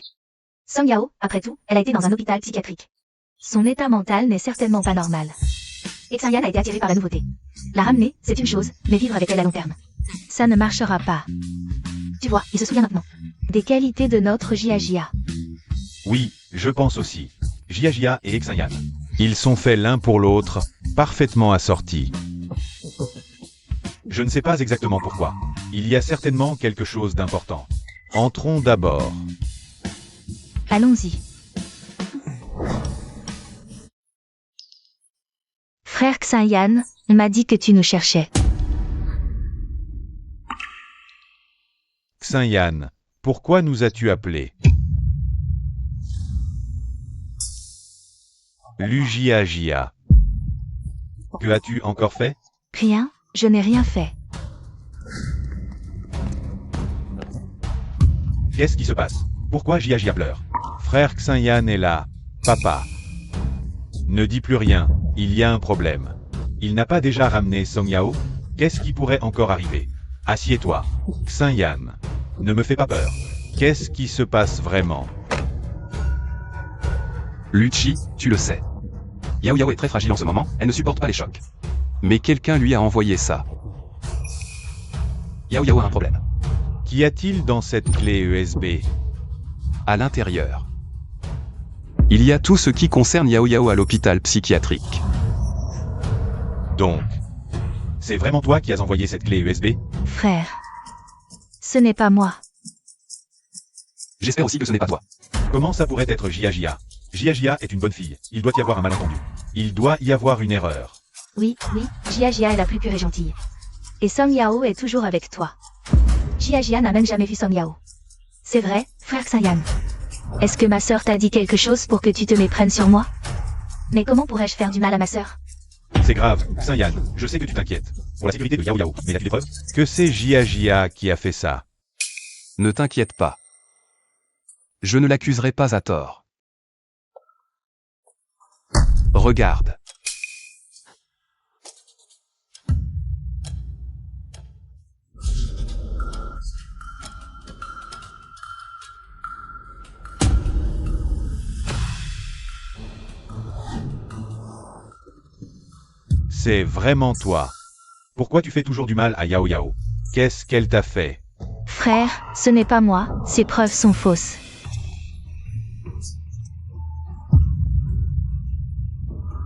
Song Yao, après tout, elle a été dans un hôpital psychiatrique. Son état mental n'est certainement pas normal. Et Xinyan a été attiré par la nouveauté. La ramener, c'est une chose, mais vivre avec elle à long terme, ça ne marchera pas. Tu vois, il se souvient maintenant des qualités de notre Jia. Oui, je pense aussi. Jia et Xinyan. Ils sont faits l'un pour l'autre, parfaitement assortis. Je ne sais pas exactement pourquoi. Il y a certainement quelque chose d'important. Entrons d'abord. Allons-y. Frère Xinyan, on m'a dit que tu nous cherchais. Xinyan, pourquoi nous as-tu appelés? Jia. Que as-tu encore fait? Rien, je n'ai rien fait. Qu'est-ce qui se passe? Pourquoi Jia pleure? Frère Xinyan est là. Papa. Ne dis plus rien, il y a un problème. Il n'a pas déjà ramené Song Yao? Qu'est-ce qui pourrait encore arriver? Assieds-toi. Xinyan. Ne me fais pas peur. Qu'est-ce qui se passe vraiment? Lucci, tu le sais. Yao est très fragile en ce moment, elle ne supporte pas les chocs. Mais quelqu'un lui a envoyé ça. Yao a un problème. Qu'y a-t-il dans cette clé USB? À l'intérieur. Il y a tout ce qui concerne Yao à l'hôpital psychiatrique. Donc, c'est vraiment toi qui as envoyé cette clé USB? Frère. Ce n'est pas moi. J'espère aussi que ce n'est pas toi. Comment ça pourrait être Jia? Jia est une bonne fille. Il doit y avoir un malentendu. Il doit y avoir une erreur. Oui, Jia est la plus pure et gentille. Et Song Yao est toujours avec toi. Jia n'a même jamais vu Song Yao. C'est vrai, frère Xinyan. Est-ce que ma sœur t'a dit quelque chose pour que tu te méprennes sur moi? Mais comment pourrais-je faire du mal à ma sœur? C'est grave, Xinyan, je sais que tu t'inquiètes. Pour la sécurité de Yao, mais as-tu des preuves? Que c'est Jia qui a fait ça? Ne t'inquiète pas. Je ne l'accuserai pas à tort. Regarde. C'est vraiment toi. Pourquoi tu fais toujours du mal à Yao? Qu'est-ce qu'elle t'a fait? Frère, ce n'est pas moi, ces preuves sont fausses.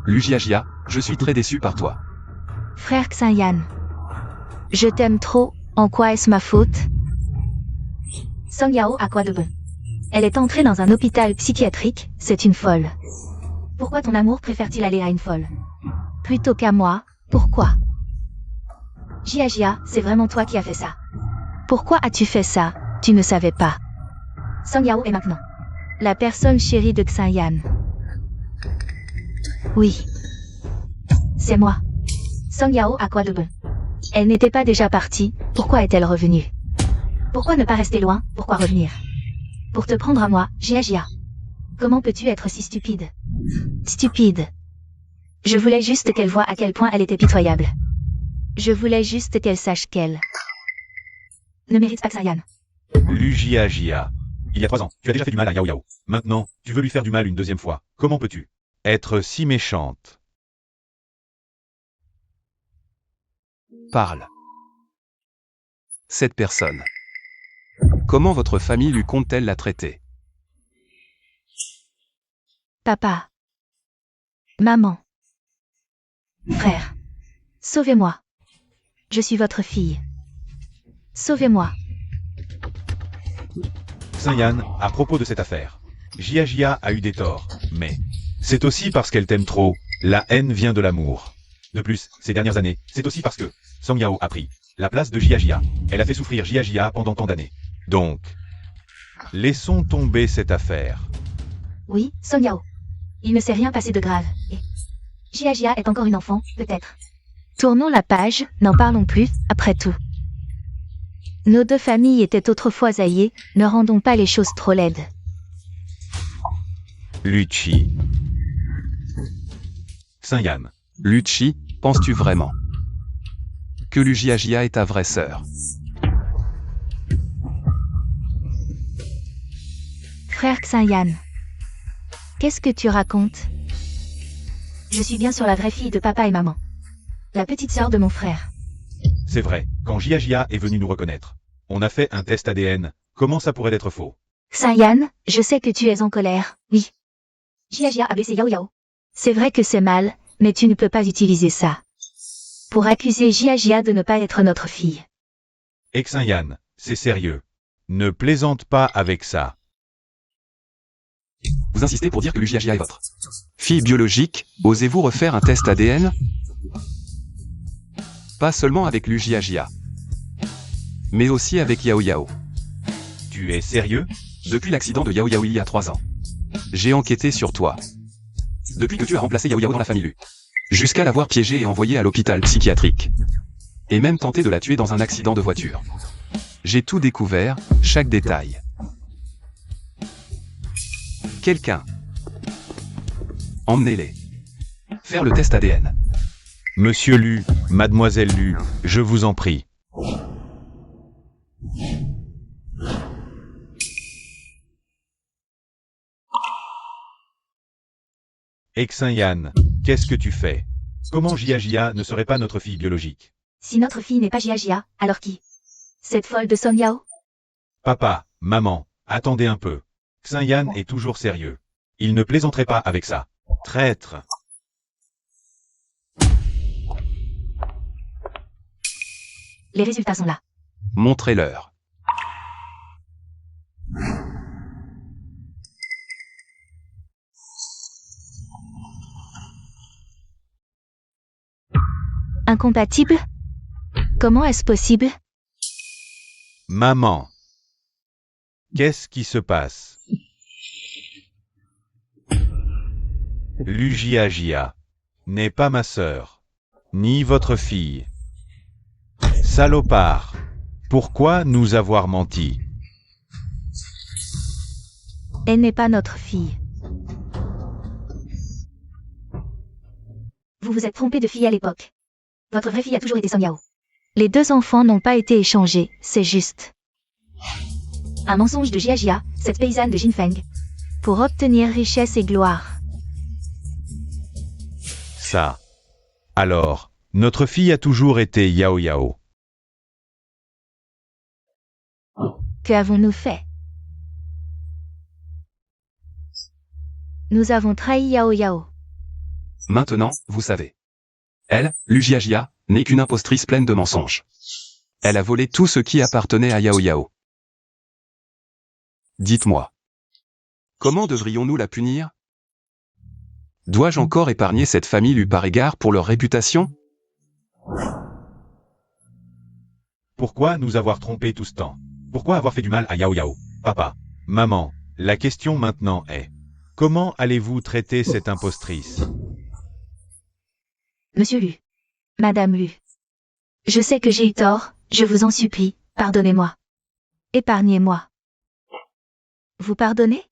Jia, je suis très déçu par toi. Frère Xinyan. Je t'aime trop, en quoi est-ce ma faute? Song Yao a quoi de bon? Elle est entrée dans un hôpital psychiatrique, c'est une folle. Pourquoi ton amour préfère-t-il aller à une folle? Plutôt qu'à moi, pourquoi? Jia, c'est vraiment toi qui as fait ça. Pourquoi as-tu fait ça? Tu ne savais pas. Song Yao est maintenant la personne chérie de Xinyan. Oui. C'est moi. Song Yao a quoi de bon? Elle n'était pas déjà partie, pourquoi est-elle revenue? Pourquoi ne pas rester loin, pourquoi revenir? Pour te prendre à moi, Jia. Comment peux-tu être si stupide? Stupide. Je voulais juste qu'elle voie à quel point elle était pitoyable. Je voulais juste qu'elle sache qu'elle ne mérite pas Xinyan. Jia. Il y a 3 ans, tu as déjà fait du mal à Yao. Maintenant, tu veux lui faire du mal une deuxième fois. Comment peux-tu être si méchante? Parle. Cette personne. Comment votre famille lui compte-t-elle la traiter? Papa. Maman. Frère. Sauvez-moi. Je suis votre fille. Sauvez-moi. Xinyan, à propos de cette affaire. Jia a eu des torts, mais c'est aussi parce qu'elle t'aime trop. La haine vient de l'amour. De plus, ces dernières années, c'est aussi parce que Song Yao a pris la place de Jia. Elle a fait souffrir Jia pendant tant d'années. Donc, laissons tomber cette affaire. Oui, Song Yao. Il ne s'est rien passé de grave. Et Jia est encore une enfant, peut-être. Tournons la page, n'en parlons plus, après tout. Nos deux familles étaient autrefois alliées, ne rendons pas les choses trop laides. Lucci. Xinyan. Lucci, penses-tu vraiment que Lu Jiajia est ta vraie sœur? Frère Xinyan. Qu'est-ce que tu racontes? Je suis bien sur la vraie fille de papa et maman. La petite sœur de mon frère. C'est vrai, quand Jiajia est venu nous reconnaître, on a fait un test ADN. Comment ça pourrait être faux? Xinyan, je sais que tu es en colère, oui. Jiajia a blessé Yao Yao. C'est vrai que c'est mal, mais tu ne peux pas utiliser ça pour accuser Jiajia de ne pas être notre fille. Xinyan, c'est sérieux. Ne plaisante pas avec ça. Vous insistez pour dire que Lu Jiajia est votre fille biologique, osez-vous refaire un test ADN? Pas seulement avec Lu Jiajia, mais aussi avec Yao Yao. Tu es sérieux? Depuis l'accident de Yao Yao il y a 3 ans, j'ai enquêté sur toi. Depuis que tu as remplacé Yao Yao dans la famille Lu, jusqu'à l'avoir piégée et envoyée à l'hôpital psychiatrique, et même tenté de la tuer dans un accident de voiture. J'ai tout découvert, chaque détail. Quelqu'un. Emmenez-les. Faire le test ADN. Monsieur Lu, mademoiselle Lu, je vous en prie. Xinyan, qu'est-ce que tu fais? Comment Jiajia ne serait pas notre fille biologique? Si notre fille n'est pas Jiajia, alors qui? Cette folle de Song Yao? Papa, maman, attendez un peu. Xinyan est toujours sérieux. Il ne plaisanterait pas avec ça. Traître. Les résultats sont là. Montrez-leur. Incompatible? Comment est-ce possible? Maman. Qu'est-ce qui se passe? Lu Jiajia n'est pas ma sœur, ni votre fille. Salopard. Pourquoi nous avoir menti? Elle n'est pas notre fille. Vous vous êtes trompé de fille à l'époque. Votre vraie fille a toujours été Song Yao. Les 2 enfants n'ont pas été échangés, c'est juste. Un mensonge de Jiajia, cette paysanne de Jinfeng. Pour obtenir richesse et gloire. Ça. Alors, notre fille a toujours été Yao Yao. Que avons-nous fait? Nous avons trahi Yao Yao. Maintenant, vous savez. Elle, Lu Jiajia, n'est qu'une impostrice pleine de mensonges. Elle a volé tout ce qui appartenait à Yao Yao. Dites-moi. Comment devrions-nous la punir? Dois-je encore épargner cette famille Lu par égard pour leur réputation? Pourquoi nous avoir trompés tout ce temps? Pourquoi avoir fait du mal à Yao Yao? Papa, maman, la question maintenant est, comment allez-vous traiter cette impostrice? Monsieur Lu. Madame Lu. Je sais que j'ai eu tort, je vous en supplie, pardonnez-moi. Épargnez-moi. Vous pardonnez?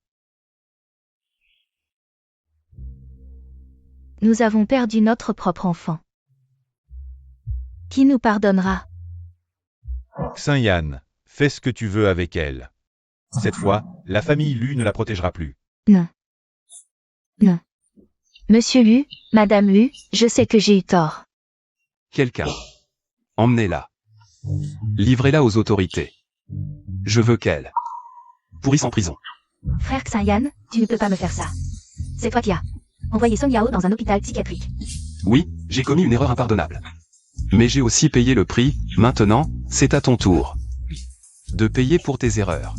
Nous avons perdu notre propre enfant. Qui nous pardonnera? Xinyan, fais ce que tu veux avec elle. Cette fois, la famille Lu ne la protégera plus. Non. Non. Monsieur Lu, Madame Lu, je sais que j'ai eu tort. Quelqu'un. Emmenez-la. Livrez-la aux autorités. Je veux qu'elle pourrisse en prison. Frère Xinyan, tu ne peux pas me faire ça. C'est toi qui as envoyé Song Yao dans un hôpital psychiatrique. Oui, j'ai commis une erreur impardonnable. Mais j'ai aussi payé le prix, maintenant, c'est à ton tour de payer pour tes erreurs.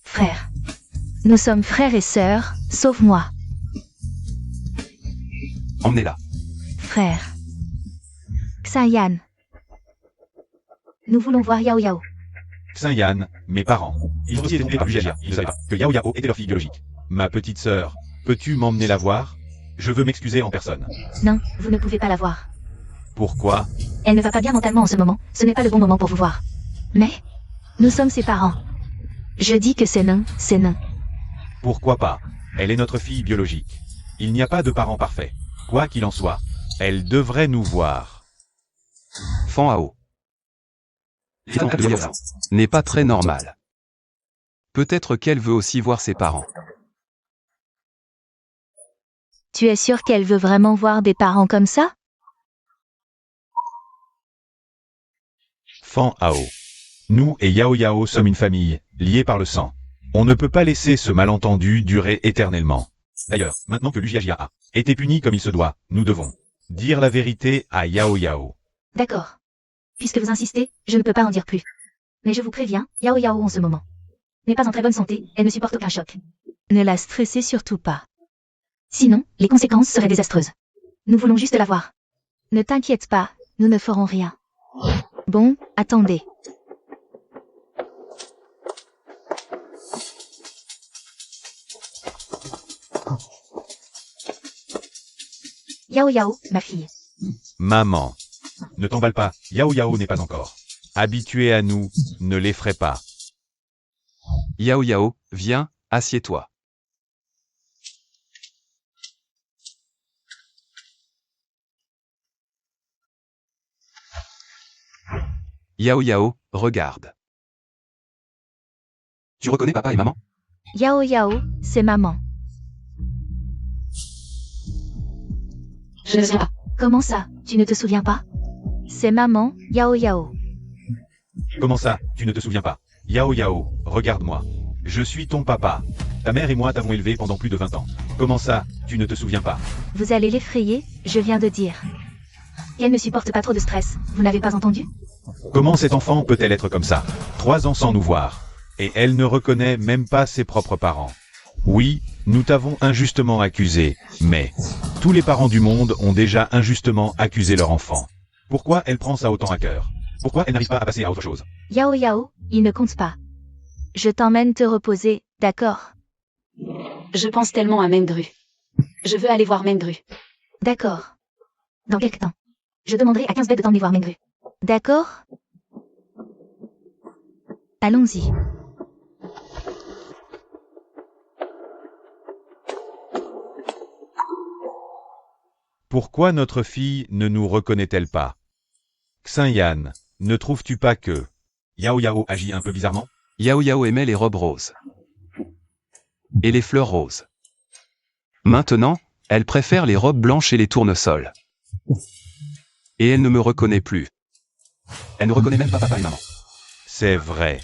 Frère. Nous sommes frères et sœurs, sauve-moi. Emmenez-la. Frère. Xinyan. Nous voulons voir Yao Yao. Xinyan, mes parents. Ils ont été trompés par Jiajia. Ils ne savaient pas que Yao Yao était leur fille biologique. Ma petite sœur, peux-tu m'emmener la voir? Je veux m'excuser en personne. Non, vous ne pouvez pas la voir. Pourquoi? Elle ne va pas bien mentalement en ce moment, ce n'est pas le bon moment pour vous voir. Mais, nous sommes ses parents. Je dis que c'est non, c'est non. Pourquoi pas? Elle est notre fille biologique. Il n'y a pas de parents parfaits. Quoi qu'il en soit, elle devrait nous voir. Fan Hao. L'état de Yao n'est pas très normal. Peut-être qu'elle veut aussi voir ses parents. Tu es sûr qu'elle veut vraiment voir des parents comme ça? Fan Hao. Nous et Yao Yao sommes une famille, liée par le sang. On ne peut pas laisser ce malentendu durer éternellement. D'ailleurs, maintenant que Lu Jiajia a été puni comme il se doit, nous devons dire la vérité à Yao Yao. D'accord. Puisque vous insistez, je ne peux pas en dire plus. Mais je vous préviens, Yao Yao en ce moment n'est pas en très bonne santé, elle ne supporte aucun choc. Ne la stressez surtout pas. Sinon, les conséquences seraient désastreuses. Nous voulons juste la voir. Ne t'inquiète pas, nous ne ferons rien. Bon, attendez. Yao Yao, ma fille. Maman. Ne t'emballe pas, Yao Yao n'est pas encore habitué à nous, ne l'effraie pas. Yao Yao, viens, assieds-toi. Yao Yao, regarde. Tu reconnais papa et maman? Yao Yao, c'est maman. Je ne sais pas. Comment ça, tu ne te souviens pas? C'est maman, Yao Yao. Comment ça, tu ne te souviens pas? Yao Yao, regarde-moi. Je suis ton papa. Ta mère et moi t'avons élevé pendant plus de 20 ans. Comment ça, tu ne te souviens pas? Vous allez l'effrayer, je viens de dire. Et elle ne supporte pas trop de stress, vous n'avez pas entendu? Comment cet enfant peut-elle être comme ça? 3 ans sans nous voir. Et elle ne reconnaît même pas ses propres parents. Oui, nous t'avons injustement accusé, mais tous les parents du monde ont déjà injustement accusé leur enfant. Pourquoi elle prend ça autant à cœur? Pourquoi elle n'arrive pas à passer à autre chose? Yao Yao, il ne compte pas. Je t'emmène te reposer, d'accord? Je pense tellement à Mengru. Je veux aller voir Mengru. D'accord. Dans quelque temps. Je demanderai à 15 bêtes de t'emmener voir Mengru. D'accord? Allons-y. Pourquoi notre fille ne nous reconnaît-elle pas? Xinyan, ne trouves-tu pas que Yao Yao agit un peu bizarrement? Yao Yao aimait les robes roses. Et les fleurs roses. Maintenant, elle préfère les robes blanches et les tournesols. Et elle ne me reconnaît plus. Elle ne reconnaît même pas papa et maman. C'est vrai.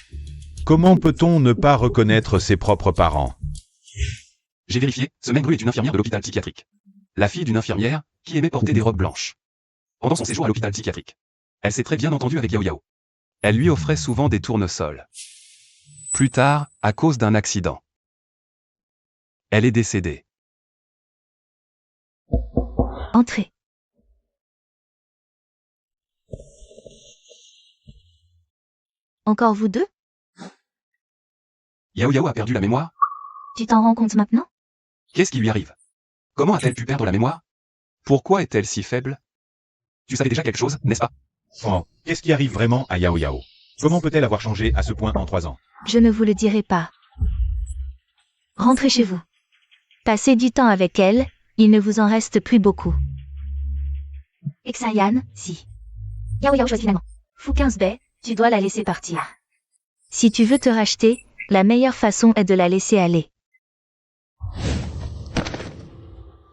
Comment peut-on ne pas reconnaître ses propres parents? J'ai vérifié, ce Mengru est une infirmière de l'hôpital psychiatrique. La fille d'une infirmière, qui aimait porter des robes blanches. Pendant son séjour à l'hôpital psychiatrique. Elle s'est très bien entendue avec Yao Yao. Elle lui offrait souvent des tournesols. Plus tard, à cause d'un accident. Elle est décédée. Entrez. Encore vous deux? Yao Yao a perdu la mémoire? Tu t'en rends compte maintenant? Qu'est-ce qui lui arrive? Comment a-t-elle pu perdre la mémoire? Pourquoi est-elle si faible? Tu savais déjà quelque chose, n'est-ce pas? Oh, qu'est-ce qui arrive vraiment à Yao Yao? Comment peut-elle avoir changé à ce point en 3 ans? Je ne vous le dirai pas. Rentrez chez vous. Passez du temps avec elle, il ne vous en reste plus beaucoup. Et Xinyan, si. Yao Yao choisit finalement. Fou 15 baies, tu dois la laisser partir. Si tu veux te racheter, la meilleure façon est de la laisser aller.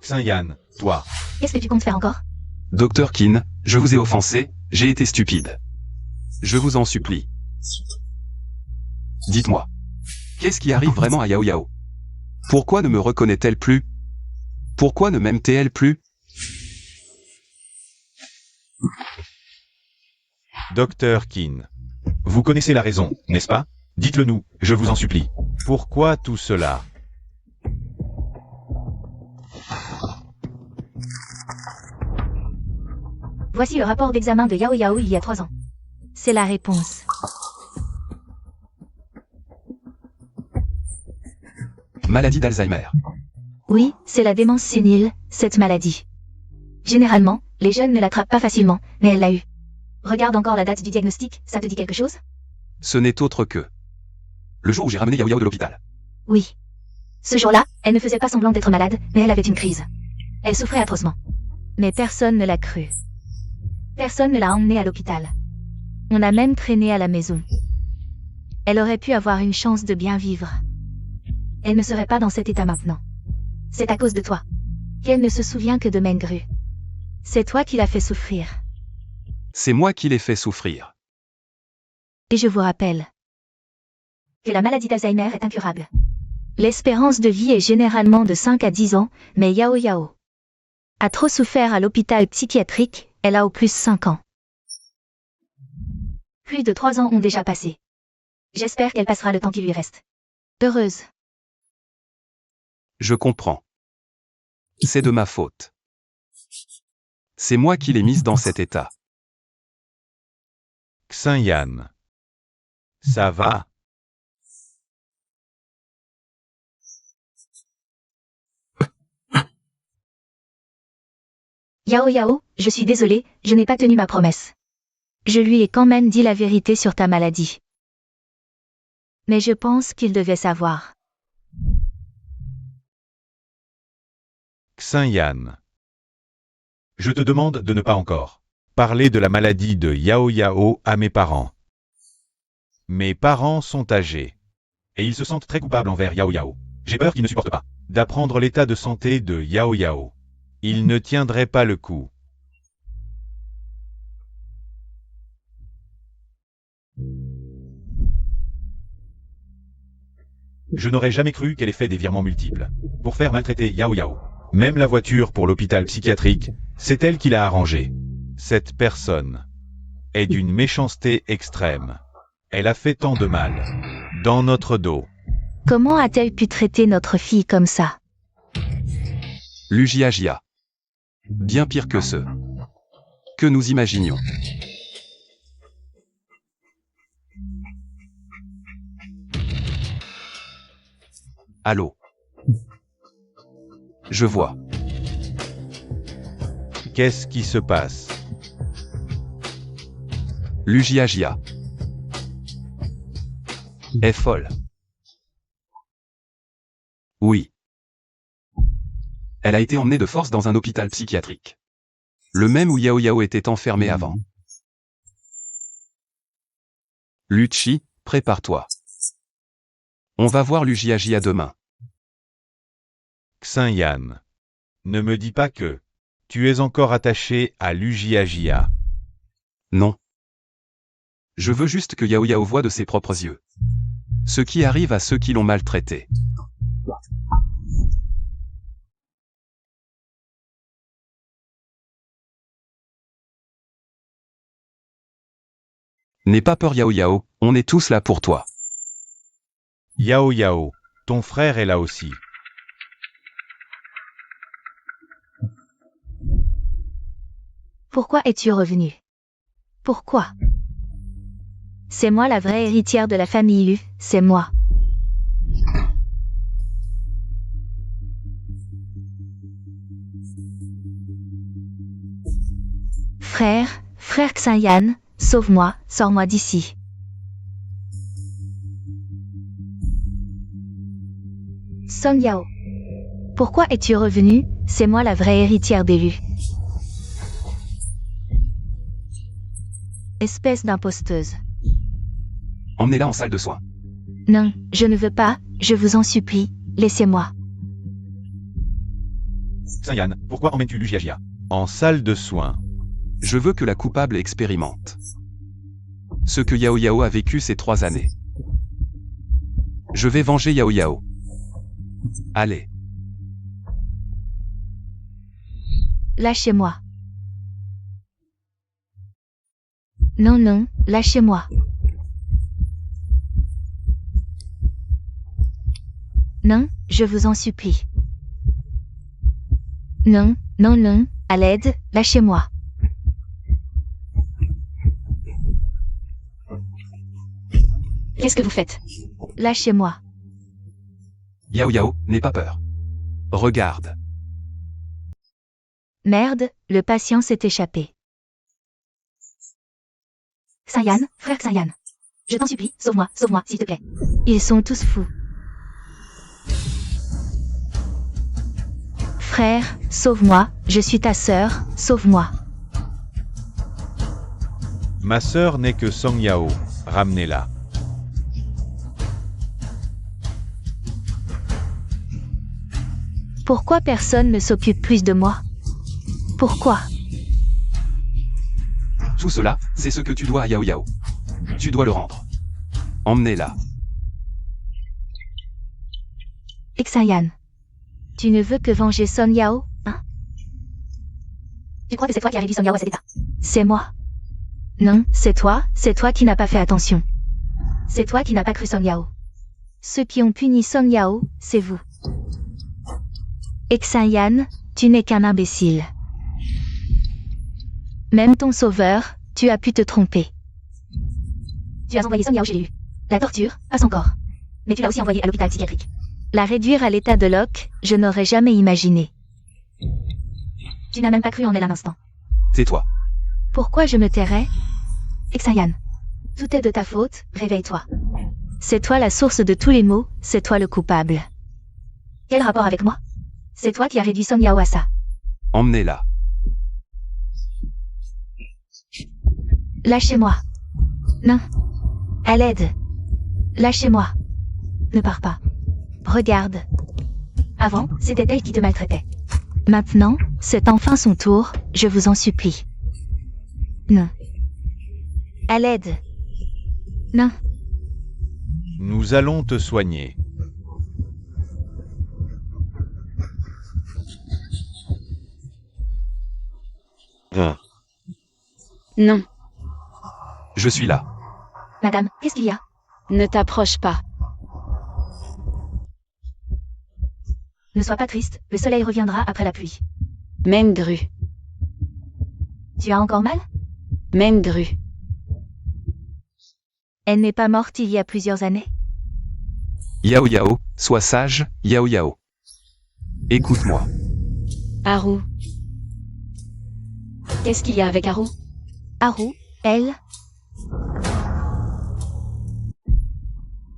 Xinyan, toi. Qu'est-ce que tu comptes faire encore? Docteur Qin, je vous ai offensé, j'ai été stupide. Je vous en supplie. Dites-moi. Qu'est-ce qui arrive vraiment à Yao Yao? Pourquoi ne me reconnaît-elle plus? Pourquoi ne m'aime-t-elle plus? Docteur Qin. Vous connaissez la raison, n'est-ce pas? Dites-le nous, je vous en supplie. Pourquoi tout cela? Voici le rapport d'examen de Yao Yao il y a 3 ans. C'est la réponse. Maladie d'Alzheimer. Oui, c'est la démence sénile, cette maladie. Généralement, les jeunes ne l'attrapent pas facilement, mais elle l'a eu. Regarde encore la date du diagnostic, ça te dit quelque chose? Ce n'est autre que le jour où j'ai ramené Yao Yao de l'hôpital. Oui. Ce jour-là, elle ne faisait pas semblant d'être malade, mais elle avait une crise. Elle souffrait atrocement. Mais personne ne l'a cru. Personne ne l'a emmenée à l'hôpital. On a même traîné à la maison. Elle aurait pu avoir une chance de bien vivre. Elle ne serait pas dans cet état maintenant. C'est à cause de toi. Qu'elle ne se souvient que de Mengru. C'est toi qui l'as fait souffrir. C'est moi qui l'ai fait souffrir. Et je vous rappelle que la maladie d'Alzheimer est incurable. L'espérance de vie est généralement de 5 à 10 ans, mais Yao Yao a trop souffert à l'hôpital psychiatrique, elle a au plus 5 ans. Plus de 3 ans ont déjà passé. J'espère qu'elle passera le temps qui lui reste. Heureuse. Je comprends. C'est de ma faute. C'est moi qui l'ai mise dans cet état. Xinyan. Ça va? Yao Yao, je suis désolée, je n'ai pas tenu ma promesse. Je lui ai quand même dit la vérité sur ta maladie. Mais je pense qu'il devait savoir. Xinyan. Je te demande de ne pas encore parler de la maladie de Yao Yao à mes parents. Mes parents sont âgés. Et ils se sentent très coupables envers Yao Yao. J'ai peur qu'ils ne supportent pas d'apprendre l'état de santé de Yao Yao. Ils ne tiendraient pas le coup. Je n'aurais jamais cru qu'elle ait fait des virements multiples pour faire maltraiter Yao Yao. Même la voiture pour l'hôpital psychiatrique, c'est elle qui l'a arrangée. Cette personne est d'une méchanceté extrême. Elle a fait tant de mal dans notre dos. Comment a-t-elle pu traiter notre fille comme ça? Lu Jia. Bien pire que ce que nous imaginions. Allô? Je vois. Qu'est-ce qui se passe? Lu Jia est folle. Oui. Elle a été emmenée de force dans un hôpital psychiatrique. Le même où Yao Yao était enfermé avant. Luchi, prépare-toi. On va voir Lu Jia demain. Xinyan. Ne me dis pas que tu es encore attaché à Lu Jia. Non. Je veux juste que Yao Yao voie de ses propres yeux ce qui arrive à ceux qui l'ont maltraité. N'aie pas peur Yao Yao, on est tous là pour toi. Yao Yao, ton frère est là aussi. Pourquoi es-tu revenu? Pourquoi? C'est moi la vraie héritière de la famille Lu, c'est moi. Frère Xinyan, sauve-moi, sors-moi d'ici. Song Yao. Pourquoi es-tu revenu? C'est moi la vraie héritière des Lu. Espèce d'imposteuse. Emmenez-la en salle de soins. Non, je ne veux pas, je vous en supplie, laissez-moi. Xinyan, pourquoi emmènes-tu Lu Jia en salle de soins? Je veux que la coupable expérimente ce que Yao Yao a vécu ces 3 années. Je vais venger Yao Yao. Allez. Lâchez-moi. Non, lâchez-moi. Non, je vous en supplie. Non, à l'aide, lâchez-moi. Qu'est-ce que vous faites? Lâchez-moi. Yao Yao, n'aie pas peur. Regarde. Merde, le patient s'est échappé. Xinyan, frère Xinyan. Je t'en supplie, sauve-moi, s'il te plaît. Ils sont tous fous. frère, sauve-moi, je suis ta sœur, sauve-moi. Ma sœur n'est que Song Yao, ramenez-la. Pourquoi personne ne s'occupe plus de moi? Pourquoi? Tout cela, c'est ce que tu dois à Yao Yao. Tu dois le rendre. Emmenez-la. Xinyan. Tu ne veux que venger Son Yao, hein? Tu crois que c'est toi qui as réduit Son Yao à cet état? C'est moi. Non, c'est toi qui n'as pas fait attention. C'est toi qui n'as pas cru Son Yao. Ceux qui ont puni Son Yao, c'est vous. Xinyan, tu n'es qu'un imbécile. Même ton sauveur, tu as pu te tromper. Tu as envoyé Son Yao chez Liu. La torture, à son corps. Mais tu l'as aussi envoyé à l'hôpital psychiatrique. La réduire à l'état de Locke, je n'aurais jamais imaginé. Tu n'as même pas cru en elle un instant. Tais-toi. Pourquoi je me tairais? Xinyan. Tout est de ta faute, réveille-toi. C'est toi la source de tous les maux, c'est toi le coupable. Quel rapport avec moi? C'est toi qui as réduit Son Yao à ça. Emmenez-la. Lâchez-moi. Non. À l'aide. Lâchez-moi. Ne pars pas. Regarde. Avant, c'était elle qui te maltraitait. Maintenant, c'est enfin son tour, je vous en supplie. Non. À l'aide. Non. Nous allons te soigner. Non, Je suis là. Madame, qu'est-ce qu'il y a? ne t'approche pas. Ne sois pas triste, le soleil reviendra après la pluie. Même grue. Tu as encore mal? Même grue. Elle n'est pas morte il y a plusieurs années? Yao Yao, sois sage, Yao Yao. Écoute-moi. Haru. Qu'est-ce qu'il y a avec Haru? Haru, elle?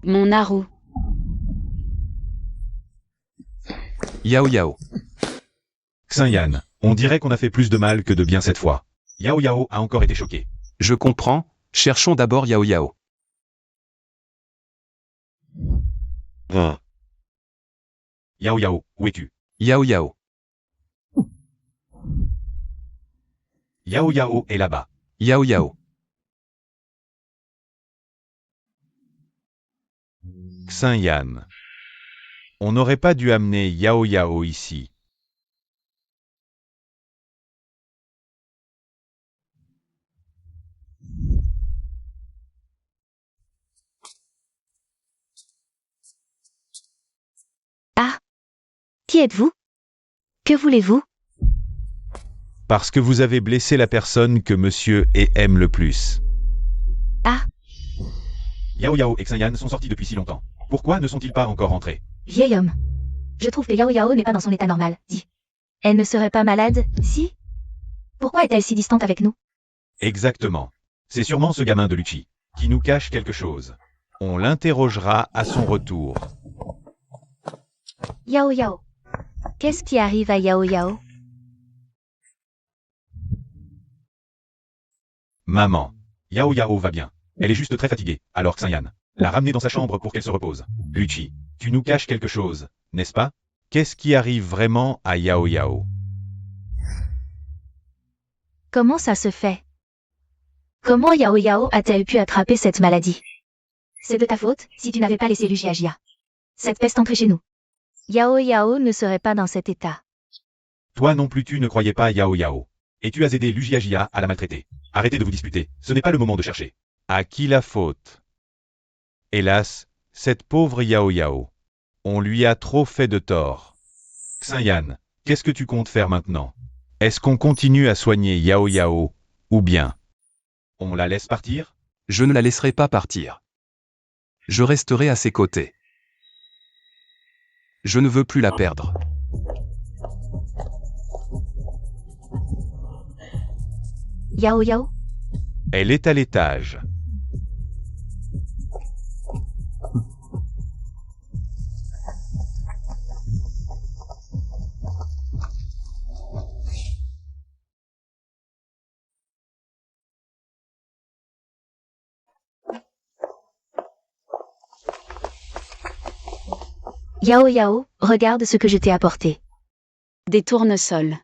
Mon Haru. Yao Yao. Xinyan, on dirait qu'on a fait plus de mal que de bien cette fois. Yao Yao a encore été choqué. Je comprends, cherchons d'abord Yao Yao. Yao Yao, où es-tu? Yao Yao. Yao Yao est là-bas. Yao Yao. Xinyan. On n'aurait pas dû amener Yao Yao ici. Ah. Qui êtes-vous? Que voulez-vous? Parce que vous avez blessé la personne que monsieur et aime le plus. Ah. Yao Yao et Xinyan sont sortis depuis si longtemps. Pourquoi ne sont-ils pas encore rentrés? Vieil homme. Je trouve que Yao Yao n'est pas dans son état normal, dis. Elle ne serait pas malade, si? Pourquoi est-elle si distante avec nous? Exactement. C'est sûrement ce gamin de Lucci, qui nous cache quelque chose. On l'interrogera à son retour. Yao Yao. Qu'est-ce qui arrive à Yao Yao? Maman. Yao Yao va bien. Elle est juste très fatiguée, alors Xinyan l'a ramenée dans sa chambre pour qu'elle se repose. Lucci, tu nous caches quelque chose, n'est-ce pas? Qu'est-ce qui arrive vraiment à Yao Yao? Comment ça se fait? Comment Yao Yao a-t-elle pu attraper cette maladie? C'est de ta faute, si tu n'avais pas laissé Lu Jiajia. Cette peste entrer chez nous. Yao Yao ne serait pas dans cet état. Toi non plus tu ne croyais pas Yao Yao. Et tu as aidé Lu Jiajia à la maltraiter. Arrêtez de vous disputer, ce n'est pas le moment de chercher. À qui la faute? Hélas, cette pauvre Yao Yao. On lui a trop fait de tort. Xinyan, qu'est-ce que tu comptes faire maintenant? Est-ce qu'on continue à soigner Yao Yao, ou bien on la laisse partir? Je ne la laisserai pas partir. Je resterai à ses côtés. Je ne veux plus la perdre. Yao Yao? Elle est à l'étage. Yao Yao, regarde ce que je t'ai apporté. Des tournesols.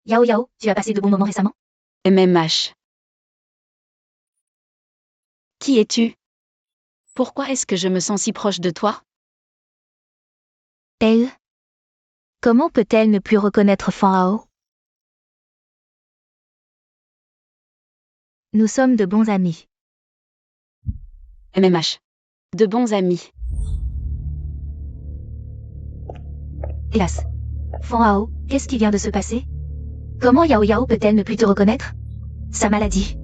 Yao Yao, tu as passé de bons moments récemment? MMH. Qui es-tu? Pourquoi est-ce que je me sens si proche de toi? Elle? Comment peut-elle ne plus reconnaître Fan Hao? Nous sommes de bons amis. MMH. De bons amis. Hélas. Fan Hao, qu'est-ce qui vient de se passer? Comment Yao Yao peut-elle ne plus te reconnaître? Sa maladie.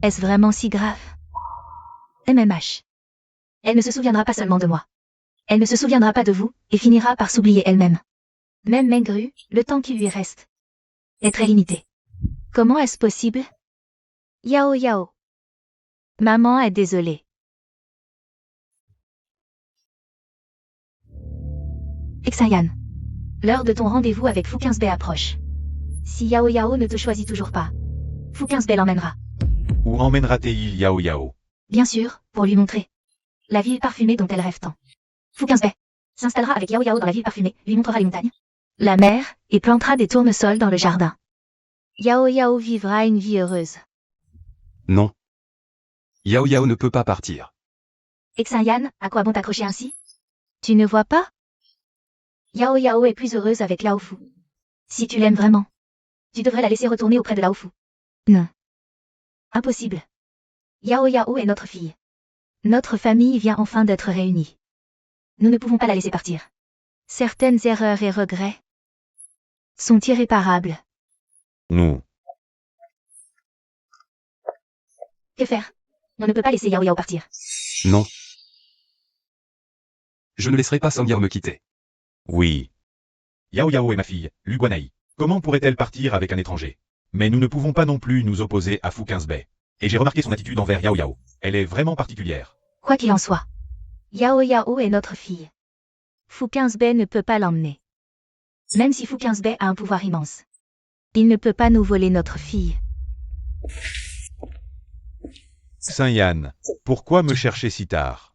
Est-ce vraiment si grave? MMH. Elle ne se souviendra pas seulement de moi. Elle ne se souviendra pas de vous, et finira par s'oublier elle-même. Même Mengru, le temps qui lui reste est très limité. Comment est-ce possible? Yao Yao. Maman est désolée. Xinyan. L'heure de ton rendez-vous avec Fu 15B approche. Si Yao Yao ne te choisit toujours pas, Fu 15B l'emmènera. Où emmènera-t-il Yao Yao? Bien sûr, pour lui montrer la ville parfumée dont elle rêve tant. Fu 15B s'installera avec Yao Yao dans la ville parfumée, lui montrera les montagnes, la mer, et plantera des tournesols dans le jardin. Yao Yao vivra une vie heureuse. Non. Yao Yao ne peut pas partir. Xinyan, à quoi bon t'accrocher ainsi? Tu ne vois pas? Yao Yao est plus heureuse avec Lao Fu. Si tu l'aimes vraiment, tu devrais la laisser retourner auprès de Lao Fu. Non. Impossible. Yao Yao est notre fille. Notre famille vient enfin d'être réunie. Nous ne pouvons pas la laisser partir. Certaines erreurs et regrets sont irréparables. Nous. Que faire? On ne peut pas laisser Yao Yao partir. Non. Je ne laisserai pas Song Yao me quitter. Oui. Yao Yao est ma fille, Lu Guanai. Comment pourrait-elle partir avec un étranger? Mais nous ne pouvons pas non plus nous opposer à Fu 15B. Et j'ai remarqué son attitude envers Yao Yao. Elle est vraiment particulière. Quoi qu'il en soit, Yao Yao est notre fille. Fu 15B ne peut pas l'emmener. Même si Fu 15B a un pouvoir immense, il ne peut pas nous voler notre fille. Xinyan, pourquoi me chercher si tard?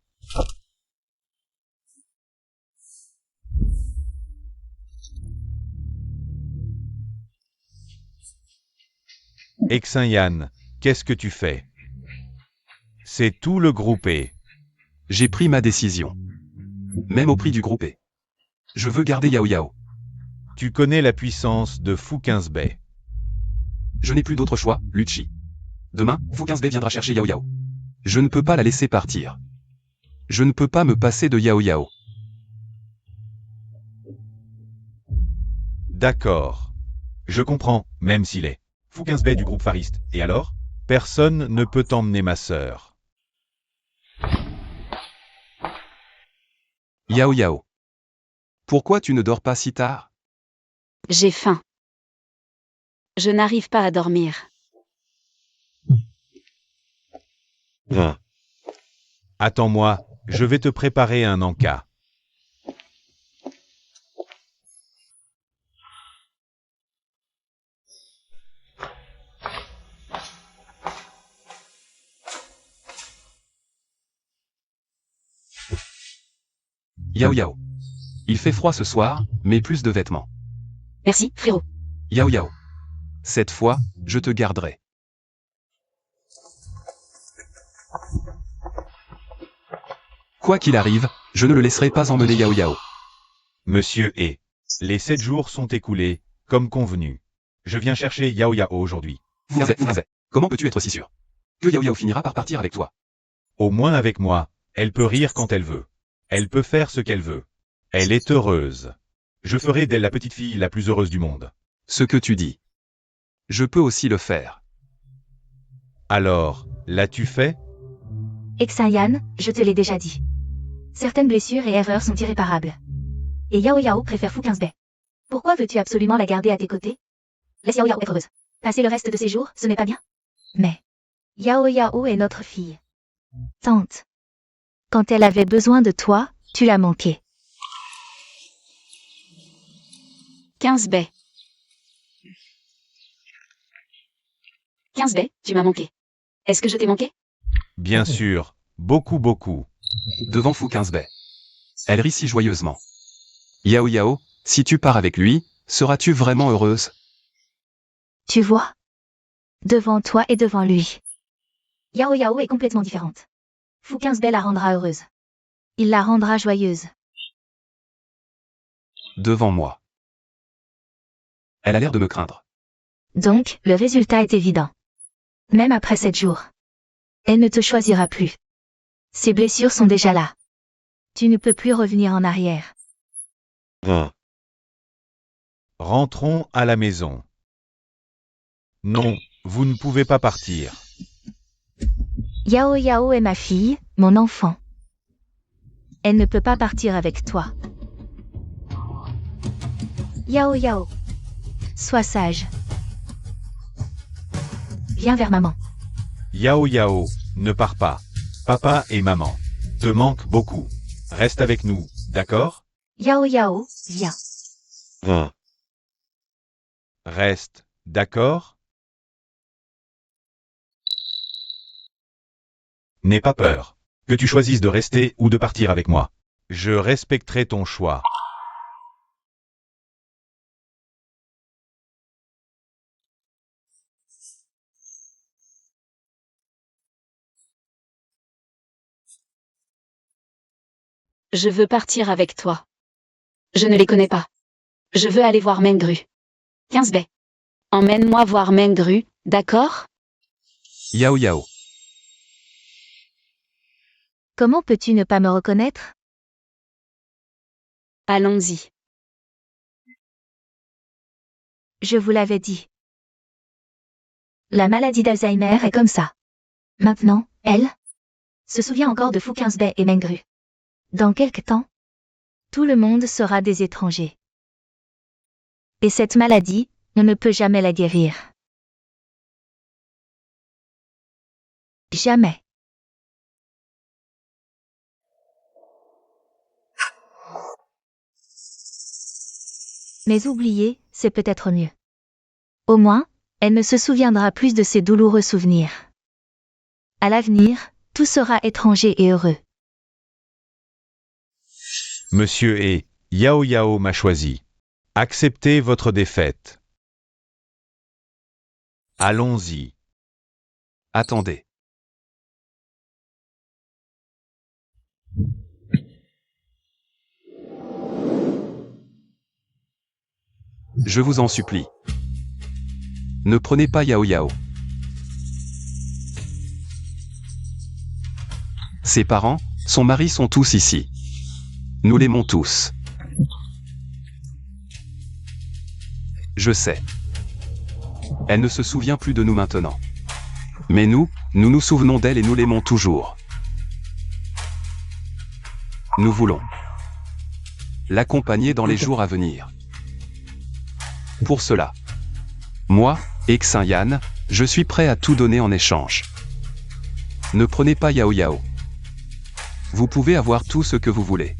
Xinyan, qu'est-ce que tu fais? C'est tout le groupe E. J'ai pris ma décision. Même au prix du groupe E. Je veux garder Yao Yao. Tu connais la puissance de Fu 15B. Je n'ai plus d'autre choix, Lucci. Demain, Fu 15B viendra chercher Yao Yao. Je ne peux pas la laisser partir. Je ne peux pas me passer de Yao Yao. D'accord. Je comprends, même s'il est Fu 15B du groupe Fariste. Et alors? Personne ne peut emmener ma sœur. Yao Yao. Pourquoi tu ne dors pas si tard? J'ai faim. Je n'arrive pas à dormir. Attends-moi, je vais te préparer un encas. Yao Yao. Il fait froid ce soir, mais plus de vêtements. Merci, frérot. Yao Yao. Cette fois, je te garderai. Quoi qu'il arrive, je ne le laisserai pas emmener Yao Yao. Monsieur E. Les 7 jours sont écoulés, comme convenu. Je viens chercher Yao Yao aujourd'hui. Comment peux-tu être si sûr que Yao Yao finira par partir avec toi? Au moins avec moi, elle peut rire quand elle veut. Elle peut faire ce qu'elle veut. Elle est heureuse. Je ferai d'elle la petite fille la plus heureuse du monde. Ce que tu dis. Je peux aussi le faire. Alors, l'as-tu fait? Xinyan, je te l'ai déjà dit. Certaines blessures et erreurs sont irréparables. Et Yao Yao préfère Fu 15B. Pourquoi veux-tu absolument la garder à tes côtés? Laisse Yao Yao être heureuse. Passer le reste de ses jours, ce n'est pas bien? Mais Yao Yao est notre fille. Tante. Quand elle avait besoin de toi, tu l'as manqué. 15B. 15B, tu m'as manqué. Est-ce que je t'ai manqué? Bien sûr, beaucoup beaucoup. Devant Fu 15B. Elle rit si joyeusement. Yao Yao, si tu pars avec lui, seras-tu vraiment heureuse? Tu vois? Devant toi et devant lui. Yao Yao est complètement différente. Fu 15B la rendra heureuse. Il la rendra joyeuse. Devant moi. Elle a l'air de me craindre. Donc, le résultat est évident. Même après 7 jours. Elle ne te choisira plus. Ses blessures sont déjà là. Tu ne peux plus revenir en arrière. Rentrons à la maison. Non, vous ne pouvez pas partir. Yao Yao est ma fille, mon enfant. Elle ne peut pas partir avec toi. Yao Yao. Sois sage. Viens vers maman. Yao Yao, ne pars pas. Papa et maman te manquent beaucoup. Reste avec nous, d'accord? Yao Yao, viens. Reste, d'accord? N'aie pas peur. Que tu choisisses de rester ou de partir avec moi. Je respecterai ton choix. Je veux partir avec toi. Je ne les connais pas. Je veux aller voir Mengru. 15B. Emmène-moi voir Mengru, d'accord? Yao Yao. Comment peux-tu ne pas me reconnaître? Allons-y. Je vous l'avais dit. La maladie d'Alzheimer est comme ça. Maintenant, elle se souvient encore de Fu 15B et Mengru. Dans quelque temps, tout le monde sera des étrangers. Et cette maladie, on ne peut jamais la guérir. Jamais. Mais oublier, c'est peut-être mieux. Au moins, elle ne se souviendra plus de ces douloureux souvenirs. À l'avenir, tout sera étranger et heureux. Monsieur et Yao Yao m'a choisi. Acceptez votre défaite. Allons-y. Attendez. Je vous en supplie. Ne prenez pas Yao Yao. Ses parents, son mari sont tous ici. Nous l'aimons tous. Je sais. Elle ne se souvient plus de nous maintenant. Mais nous nous souvenons d'elle et nous l'aimons toujours. Nous voulons l'accompagner dans les jours à venir. Pour cela, moi, et Xin Yan, je suis prêt à tout donner en échange. Ne prenez pas Yao Yao. Vous pouvez avoir tout ce que vous voulez.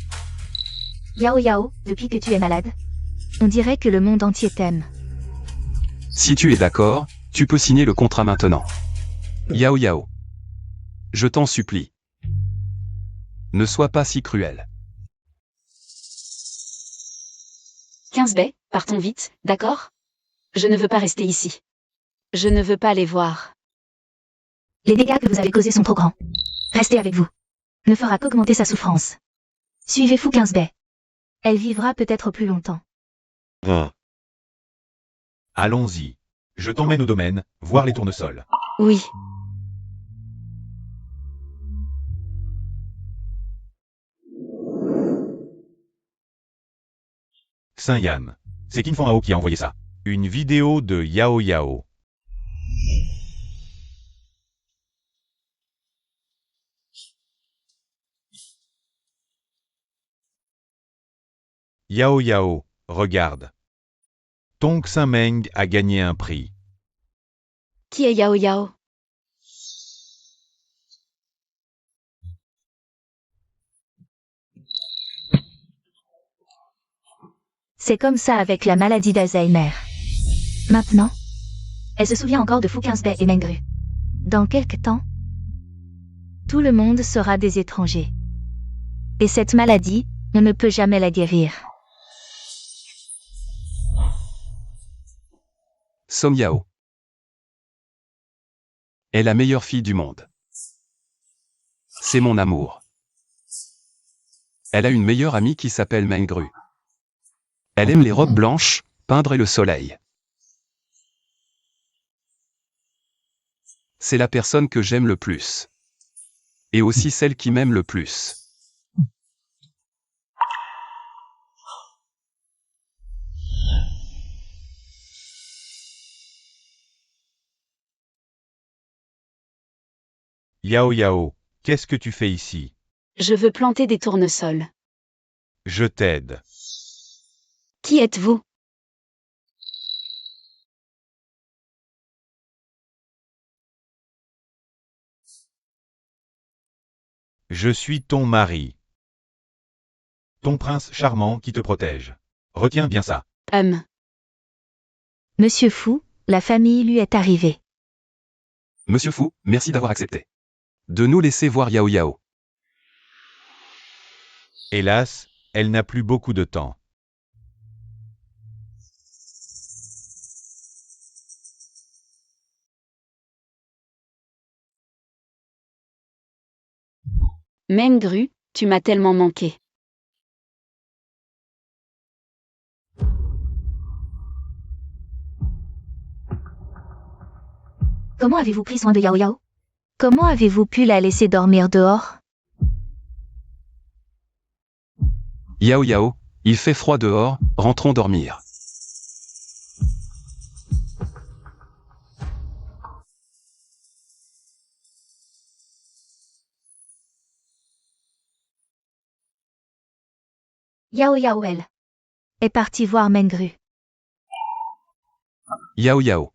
Yao Yao, depuis que tu es malade, on dirait que le monde entier t'aime. Si tu es d'accord, tu peux signer le contrat maintenant. Yao Yao. Je t'en supplie. Ne sois pas si cruel. 15B, partons vite, d'accord? Je ne veux pas rester ici. Je ne veux pas les voir. Les dégâts que vous avez causés sont trop grands. Restez avec vous. Ne fera qu'augmenter sa souffrance. Suivez Fu 15B. Elle vivra peut-être plus longtemps. Allons-y. Je t'emmène au domaine, voir les tournesols. Oui. Xin Yan. C'est Qin Hao qui a envoyé ça. Une vidéo de Yao Yao. Yao Yao, regarde. Tong Xin-Meng a gagné un prix. Qui est Yao Yao? C'est comme ça avec la maladie d'Alzheimer. Maintenant, Elle se souvient encore de Fouquinsbei et Mengru. Dans quelque temps, tout le monde sera des étrangers. Et cette maladie, on ne peut jamais la guérir. Song Yao est la meilleure fille du monde. C'est mon amour. Elle a une meilleure amie qui s'appelle Mengru. Elle aime les robes blanches, peindre et le soleil. C'est la personne que j'aime le plus. Et aussi celle qui m'aime le plus. Yao Yao, qu'est-ce que tu fais ici? Je veux planter des tournesols. Je t'aide. Qui êtes-vous? Je suis ton mari. Ton prince charmant qui te protège. Retiens bien ça. Monsieur Fu, la famille lui est arrivée. Monsieur Fu, merci d'avoir accepté de nous laisser voir Yao Yao. Hélas, elle n'a plus beaucoup de temps. Mengru, tu m'as tellement manqué. Comment avez-vous pris soin de Yao Yao? Comment avez-vous pu la laisser dormir dehors? Yao Yao, il fait froid dehors, rentrons dormir. Yao Yao elle est partie voir Mengru. Yao Yao